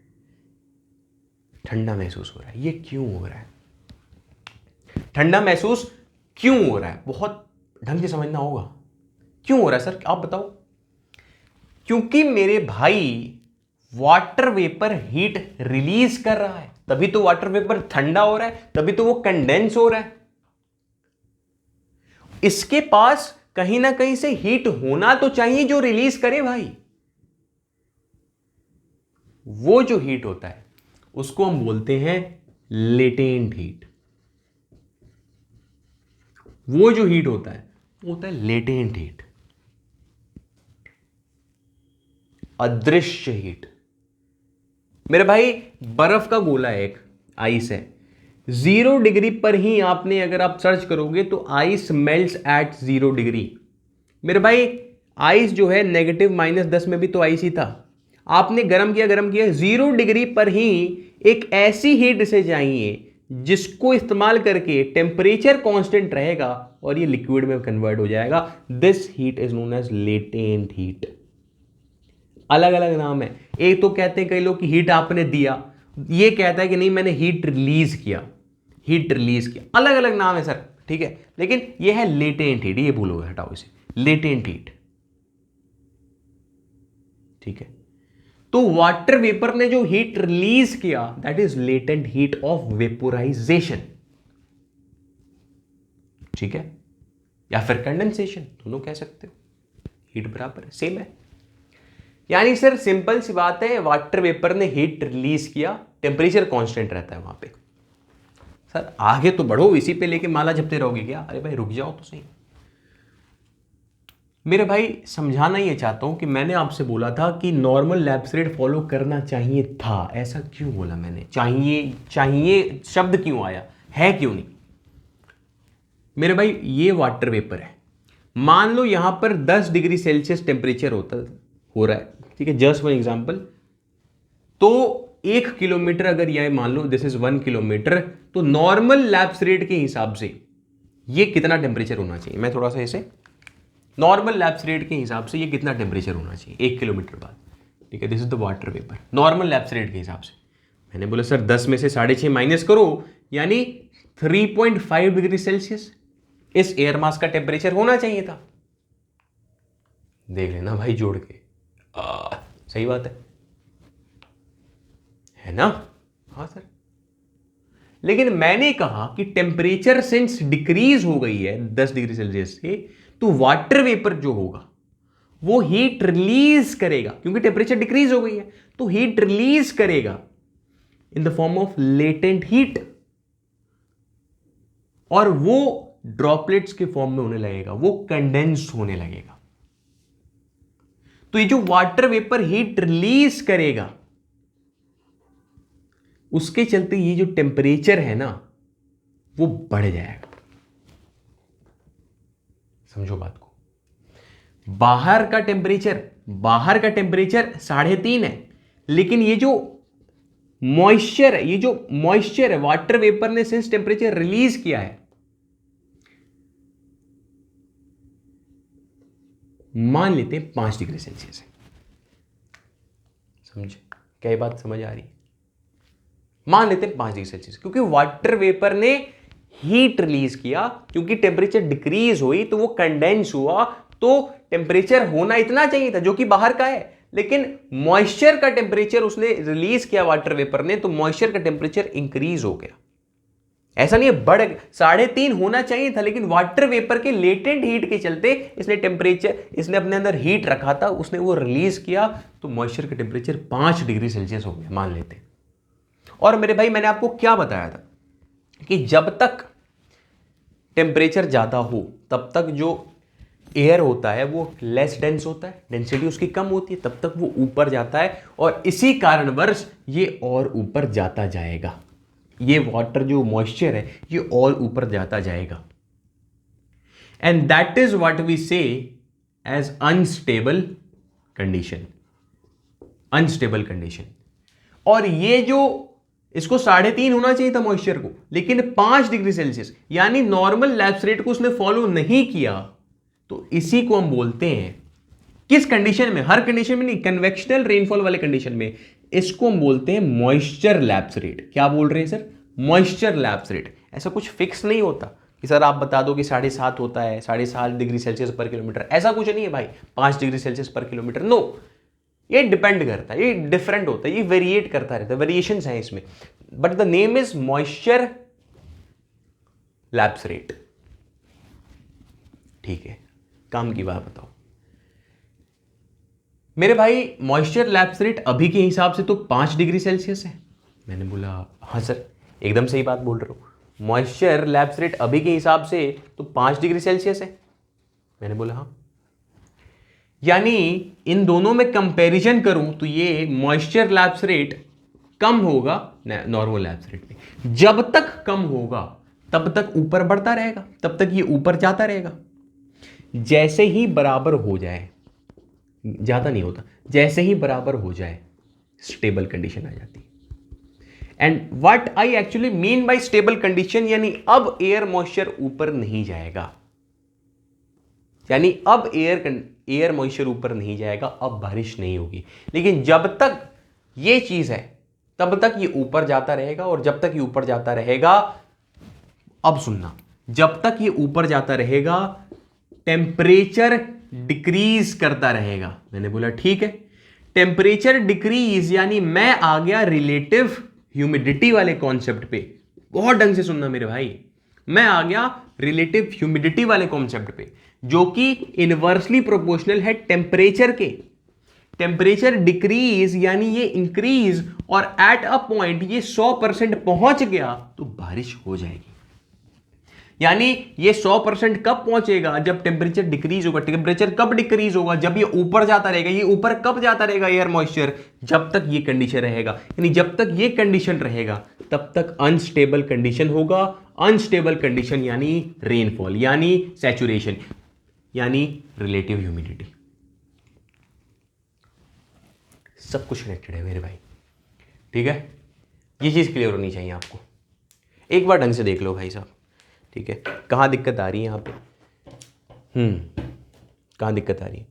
ठंडा महसूस हो रहा है। ये क्यों हो रहा है? ठंडा महसूस क्यों हो रहा है? बहुत ढंग से समझना होगा। क्यों हो रहा है सर, आप बताओ। क्योंकि मेरे भाई वाटर वेपर हीट रिलीज कर रहा है, तभी तो वाटर वेपर ठंडा हो रहा है, तभी तो वो कंडेंस हो रहा है। इसके पास कहीं ना कहीं से हीट होना तो चाहिए जो रिलीज करे भाई। वो जो हीट होता है उसको हम बोलते हैं लेटेंट हीट। वो जो हीट होता है वो होता है लेटेंट हीट, अदृश्य हीट। मेरे भाई बर्फ का गोला है, एक आइस है, 0 डिग्री पर ही आपने अगर आप सर्च करोगे तो आइस मेल्ट्स एट 0 डिग्री। मेरे भाई आइस जो है नेगेटिव -10 में भी तो आइस ही था। आपने गर्म किया 0 डिग्री पर ही एक ऐसी हीट इसे चाहिए जिसको इस्तेमाल करके टेम्परेचर कांस्टेंट रहेगा और ये लिक्विड में कन्वर्ट हो जाएगा। This heat is known as latent heat. अलग अलग नाम है, एक तो कहते हैं कई लोग कि हीट आपने दिया, ये कहता है कि नहीं मैंने हीट रिलीज किया, अलग अलग नाम है सर, ठीक है, लेकिन ये है लेटेंट हीट। ये भूलोगे, हटाओ इसे, लेटेंट हीट, ठीक है। तो वाटर वेपर ने जो हीट रिलीज किया that is latent heat of vaporisation, ठीक है, या फिर कंडेंसेशन, दोनों कह सकते हो, हीट बराबर है, सेम है। यानी सर सिंपल सी बात है, वाटर वेपर ने हीट रिलीज किया, टेम्परेचर कांस्टेंट रहता है वहां पे। सर आगे तो बढ़ो, इसी पे लेके माला जपते रहोगे क्या? अरे भाई रुक जाओ तो सही। मेरे भाई समझाना ये चाहता हूं कि मैंने आपसे बोला था कि नॉर्मल लैप्स रेट फॉलो करना चाहिए था। ऐसा क्यों बोला मैंने? चाहिए शब्द क्यों आया है, क्यों नहीं? मेरे भाई ये वाटर वेपर है, मान लो यहां पर 10 डिग्री सेल्सियस टेम्परेचर हो रहा है, ठीक है, जस्ट वन एग्जांपल। तो 1 किलोमीटर अगर यह मान लो दिस इज 1 किलोमीटर, तो नॉर्मल लैप्स रेट के हिसाब से ये कितना टेम्परेचर होना चाहिए? मैं थोड़ा सा इसे नॉर्मल लैप्स रेट के हिसाब से ये कितना टेम्परेचर होना चाहिए 1 किलोमीटर बाद, ठीक है, this is the water vapour normal lapse rate के हिसाब से। मैंने बोला सर 10 में से 6.5 माइनस करो, यानी 3.5 डिग्री सेल्सियस इस एयर मास का टेम्परेचर होना चाहिए था। देख लेना भाई जोड़ के, सही बात है ना? हाँ सर, लेकिन मैंने कहा कि टेम्परेचर सिंस डिक्रीज हो गई है 10 डिग्री सेल्सियस से, तो वाटर वेपर जो होगा वो हीट रिलीज करेगा, क्योंकि टेम्परेचर डिक्रीज हो गई है, तो हीट रिलीज करेगा in the form of latent heat, और वो ड्रॉपलेट्स के फॉर्म में होने लगेगा, वो कंडेंस होने लगेगा। तो ये जो वाटर वेपर हीट रिलीज करेगा, उसके चलते ये जो टेम्परेचर है ना वो बढ़ जाएगा। समझो बात को, बाहर का टेम्परेचर 3.5 है, लेकिन ये जो मॉइस्चर है वाटर वेपर ने सिंस टेम्परेचर रिलीज किया है, मान लेते हैं 5 डिग्री सेल्सियस है। समझे क्या ये बात समझ आ रही है? मान लेते हैं 5 डिग्री सेल्सियस, क्योंकि वाटर वेपर ने हीट रिलीज किया, क्योंकि टेम्परेचर डिक्रीज हुई तो वो कंडेंस हुआ, तो टेम्परेचर होना इतना चाहिए था जो कि बाहर का है, लेकिन मॉइस्चर का टेम्परेचर उसने रिलीज किया वाटर वेपर ने, तो मॉइस्चर का टेम्परेचर इंक्रीज हो गया। ऐसा नहीं है बढ़ 3.5 होना चाहिए था, लेकिन वाटर वेपर के लेटेंट हीट के चलते इसने अपने अंदर हीट रखा था, उसने वो रिलीज किया, तो मॉइस्चर का टेम्परेचर 5 डिग्री सेल्सियस हो गया मान लेते। और मेरे भाई मैंने आपको क्या बताया था कि जब तक टेम्परेचर ज्यादा हो तब तक जो एयर होता है वो लेस डेंस होता है, डेंसिटी उसकी कम होती है, तब तक वो ऊपर जाता है, और इसी कारणवश ये और ऊपर जाता जाएगा। ये वाटर जो मॉइस्चर है ये और ऊपर जाता जाएगा, and that is what we say as unstable condition. और ये जो इसको 3.5 होना चाहिए था मॉइस्चर को, लेकिन 5 डिग्री सेल्सियस, यानी नॉर्मल लैप्स रेट को उसने फॉलो नहीं किया। तो इसी को हम बोलते हैं, किस कंडीशन में, हर कंडीशन में नहीं, कन्वेक्शनल रेनफॉल वाले कंडीशन में, इसको हम बोलते हैं मॉइस्चर लैप्स रेट। क्या बोल रहे हैं सर? Moisture lapse rate. ऐसा कुछ फिक्स नहीं होता कि सर आप बता दो कि 7.5 होता है, 7.5 डिग्री सेल्सियस पर किलोमीटर, ऐसा कुछ नहीं है भाई, 5 डिग्री सेल्सियस पर किलोमीटर, नो। ये डिपेंड करता है, ये डिफरेंट होता है, ये वेरिएट करता रहता है, वेरिएशंस हैं इसमें, but the name is moisture lapse rate. ठीक है, काम की बात बताओ मेरे भाई, मॉइस्चर लैप्स रेट अभी के हिसाब से तो 5 डिग्री सेल्सियस है। मैंने बोला हाँ सर, एकदम सही बात बोल रहे हो, मॉइस्चर लैप्स रेट अभी के हिसाब से तो 5 डिग्री सेल्सियस है। मैंने बोला हाँ, यानी इन दोनों में कंपैरिजन करूं तो ये मॉइस्चर लैप्स रेट कम होगा नॉर्मल लैप्स रेट में। जब तक कम होगा तब तक ऊपर बढ़ता रहेगा, तब तक ये ऊपर जाता रहेगा। जैसे ही बराबर हो जाए, ज्यादा नहीं होता, जैसे ही बराबर हो जाए स्टेबल कंडीशन आ जाती है। And what I actually mean by stable condition, यानी अब एयर मॉइस्चर ऊपर नहीं जाएगा, यानी अब एयर मॉइस्चर ऊपर नहीं जाएगा, अब बारिश नहीं होगी। लेकिन जब तक ये चीज है तब तक ये ऊपर जाता रहेगा, और जब तक ये ऊपर जाता रहेगा, अब सुनना, जब तक ये ऊपर जाता रहेगा टेम्परेचर डिक्रीज करता रहेगा। मैंने बोला ठीक है, टेम्परेचर डिक्रीज यानी मैं आ गया रिलेटिव ह्यूमिडिटी वाले कॉन्सेप्ट पे। बहुत ढंग से सुनना मेरे भाई, मैं आ गया रिलेटिव ह्यूमिडिटी वाले कॉन्सेप्ट पे, जो कि इनवर्सली प्रोपोर्शनल है टेम्परेचर के। टेम्परेचर डिक्रीज यानी ये इंक्रीज, और एट अ पॉइंट ये 100% पहुंच गया तो बारिश हो जाएगी। यानी ये 100% कब पहुंचेगा? जब टेम्परेचर डिक्रीज होगा। टेम्परेचर कब डिक्रीज होगा? जब ये ऊपर जाता रहेगा। ये ऊपर कब जाता रहेगा एयर मॉइस्चर? जब तक ये कंडीशन रहेगा, यानी जब तक ये कंडीशन रहेगा तब तक अनस्टेबल कंडीशन होगा। अनस्टेबल कंडीशन यानी रेनफॉल, यानी सैचुरेशन, यानी रिलेटिव ह्यूमिडिटी। सब कुछ कनेक्टेड है मेरे भाई, ठीक है? ये चीज क्लियर होनी चाहिए आपको। एक बार ढंग से देख लो भाई साहब, ठीक है? कहाँ दिक्कत आ रही है यहाँ पे? कहाँ दिक्कत आ रही है?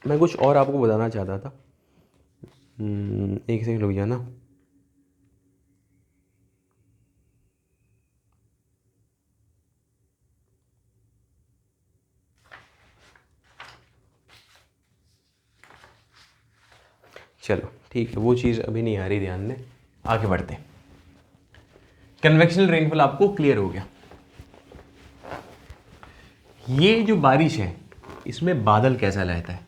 मैं कुछ और आपको बताना चाहता था। एक सेकंड रुक जाना। चलो ठीक है, वो चीज़ अभी नहीं आ रही ध्यान में, आगे बढ़ते हैं। कन्वेक्शनल रेनफॉल आपको क्लियर हो गया। ये जो बारिश है इसमें बादल कैसा रहता है?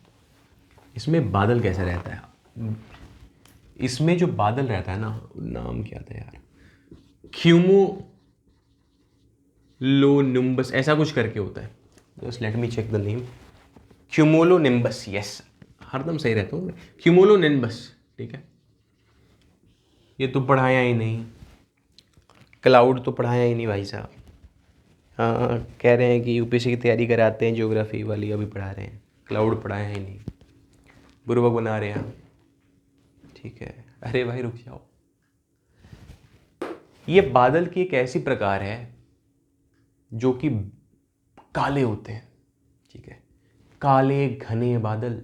इसमें बादल कैसा रहता है? इसमें जो बादल रहता है ना, नाम क्या था यार, क्यूमुलोनिम्बस ऐसा कुछ करके होता है। Just let me check the name. Cumulonimbus, yes, हरदम सही रहता हूँ। क्यूमुलोनिम्बस, ठीक है? ये तो पढ़ाया ही नहीं, क्लाउड तो पढ़ाया ही नहीं भाई साहब। हाँ, कह रहे हैं कि यूपीएससी की तैयारी कराते हैं, ज्योग्राफी वाली अभी पढ़ा रहे हैं, क्लाउड पढ़ाया ही नहीं, बुर्बक बना रहे हैं, ठीक है? अरे भाई रुक जाओ। ये बादल की एक ऐसी प्रकार है जो कि काले होते हैं, ठीक है? काले घने बादल,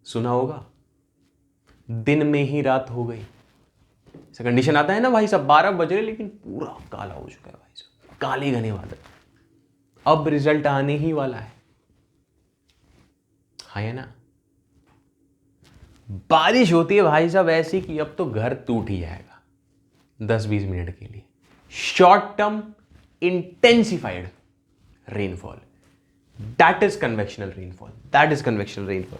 सुना होगा, दिन में ही रात हो गई, ऐसा कंडीशन आता है ना भाई साहब। 12 बज रहे लेकिन पूरा काला हो चुका है भाई साहब, काले घने बादल। अब रिजल्ट आने ही वाला है ना? बारिश होती है भाई साहब ऐसी कि अब तो घर टूट ही जाएगा 10-20 मिनट के लिए। Short term intensified rainfall, that is convectional rainfall, that is convectional rainfall.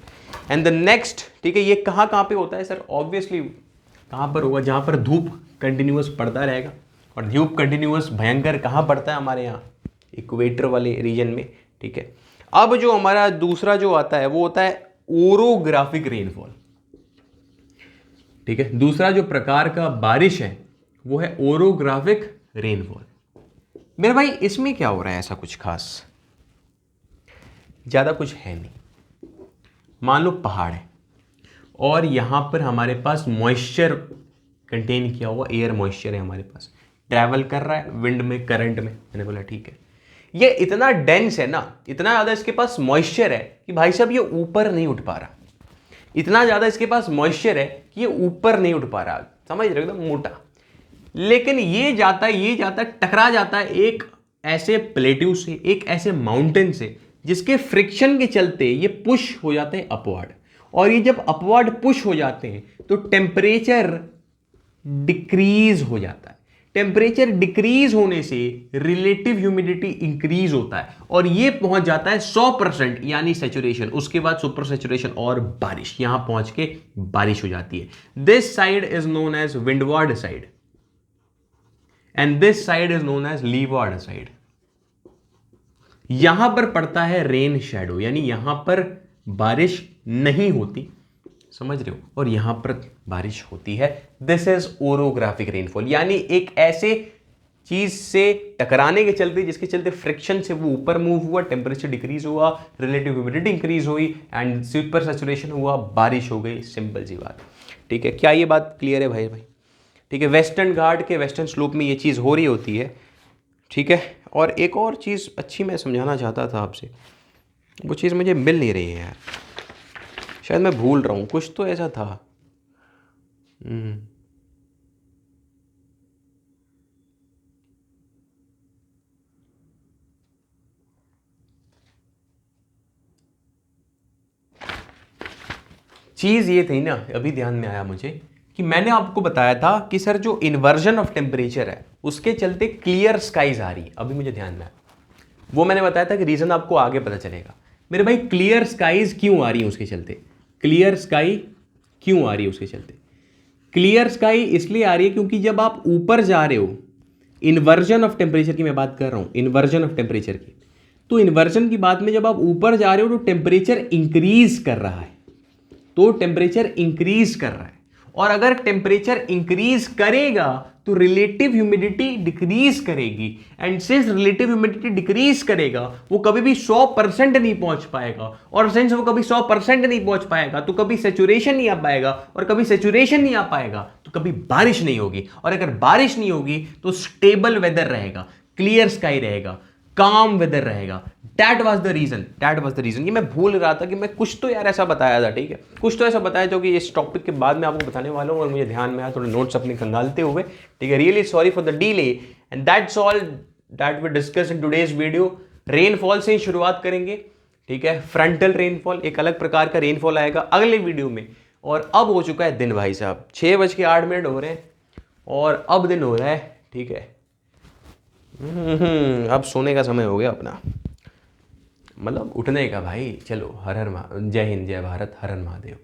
And the next, ठीक है, ये कहां पे होता है सर? ऑब्वियसली कहां पर होगा? जहां पर धूप कंटिन्यूअस पड़ता रहेगा। और धूप कंटिन्यूअस भयंकर कहां पड़ता है? हमारे यहाँ इक्वेटर वाले रीजन में, ठीक है? अब जो हमारा दूसरा जो आता है वो होता है ओरोग्राफिक रेनफॉल, ठीक है? दूसरा जो प्रकार का बारिश है वो है ओरोग्राफिक रेनफॉल। मेरे भाई इसमें क्या हो रहा है ऐसा कुछ खास? ज़्यादा कुछ है नहीं। मान लो पहाड़ है और यहाँ पर हमारे पास मॉइस्चर कंटेन किया हुआ एयर मॉइस्चर है, हमारे पास ट्रैवल कर रहा है विंड में, करंट में। मैंने बोला ठीक है, ये इतना डेंस है ना, इतना ज़्यादा इसके पास मॉइस्चर है कि भाई साहब ये ऊपर नहीं उठ पा रहा। इतना ज़्यादा इसके पास मॉइस्चर है कि ये ऊपर नहीं उठ पा रहा, समझ रहे हो, एकदम मोटा। लेकिन ये जाता है टकरा जाता है एक ऐसे प्लेट्यू से, एक ऐसे माउंटेन से, जिसके फ्रिक्शन के चलते ये पुश हो जाते हैं अपवर्ड। और ये जब अपवर्ड पुश हो जाते हैं तो टेम्परेचर डिक्रीज हो जाता है। टेम्परेचर डिक्रीज होने से रिलेटिव ह्यूमिडिटी इंक्रीज होता है और ये पहुंच जाता है 100% यानी सैचुरेशन। उसके बाद सुपर सैचुरेशन और बारिश, यहां पहुंच के बारिश हो जाती है। This side is known as windward side and this side is known as leeward side. यहां पर पड़ता है रेन शैडो, यानी यहां पर बारिश नहीं होती, समझ रहे हो, और यहां पर बारिश होती है। दिस इज ओरोग्राफिक रेनफॉल, यानी एक ऐसे चीज से टकराने के चलते, जिसके चलते फ्रिक्शन से वो ऊपर मूव हुआ, टेम्परेचर डिक्रीज हुआ, रिलेटिव ह्यूमिडिटी इंक्रीज हुई एंड सुपर सैचुरेशन हुआ, बारिश हो गई। सिंपल सी बात, ठीक है। क्या ये बात क्लियर है भाई? ठीक है, वेस्टर्न घाट के वेस्टर्न स्लोप में ये चीज़ हो रही होती है, ठीक है। और एक और चीज़ अच्छी मैं समझाना चाहता था आपसे, वो चीज़ मुझे मिल नहीं रही है यार, शायद मैं भूल रहा हूँ, कुछ तो ऐसा था। चीज़ ये थी ना, अभी ध्यान में आया मुझे, कि मैंने आपको बताया था कि सर जो इन्वर्जन ऑफ टेम्परेचर है उसके चलते क्लियर स्काइज आ रही है। अभी मुझे ध्यान में आया, वो मैंने बताया था कि रीज़न आपको आगे पता चलेगा। मेरे भाई क्लियर स्काइज क्यों आ रही है उसके चलते? क्लियर स्काई क्यों आ रही है उसके चलते? क्लियर स्काई इसलिए आ रही है क्योंकि जब आप ऊपर जा रहे हो, इन्वर्जन ऑफ टेम्परेचर की मैं बात कर रहा हूं, इन्वर्जन ऑफ टेम्परेचर की, तो इन्वर्जन की बात में जब आप ऊपर जा रहे हो तो टेम्परेचर इंक्रीज कर रहा है, तो टेम्परेचर इंक्रीज कर रहा है। और अगर टेम्परेचर इंक्रीज करेगा तो रिलेटिव ह्यूमिडिटी डिक्रीज करेगी, and since relative humidity decrease करेगा वो कभी भी 100% नहीं पहुंच पाएगा, और सिंस वो कभी 100% नहीं पहुंच पाएगा तो कभी सैचुरेशन नहीं आ पाएगा, और कभी सैचुरेशन नहीं आ पाएगा तो कभी बारिश नहीं होगी, और अगर बारिश नहीं होगी तो स्टेबल वेदर रहेगा, क्लियर स्काई रहेगा, काम वेदर रहेगा। That was the reason. ये मैं भूल रहा था कि मैं कुछ तो यार ऐसा बताया था, ठीक है, कुछ तो ऐसा बताया जो कि इस टॉपिक के बाद में आपको बताने वाला हूँ, और मुझे ध्यान में आया थोड़े नोट्स अपने खंगालते हुए, ठीक है। Really sorry for the delay and that's all that we discuss in today's video. Rainfall से ही शुरुआत करेंगे, ठीक है। फ्रंटल रेनफॉल, एक अलग प्रकार का रेनफॉल आएगा अगले वीडियो में। और अब हो चुका है दिन भाई साहब, 6:08 हो रहे हैं और अब दिन हो रहा है, ठीक है। अब सोने का समय हो गया अपना, मतलब उठने का भाई। चलो, हर हर जय हिंद, जय भारत, हर हर महादेव।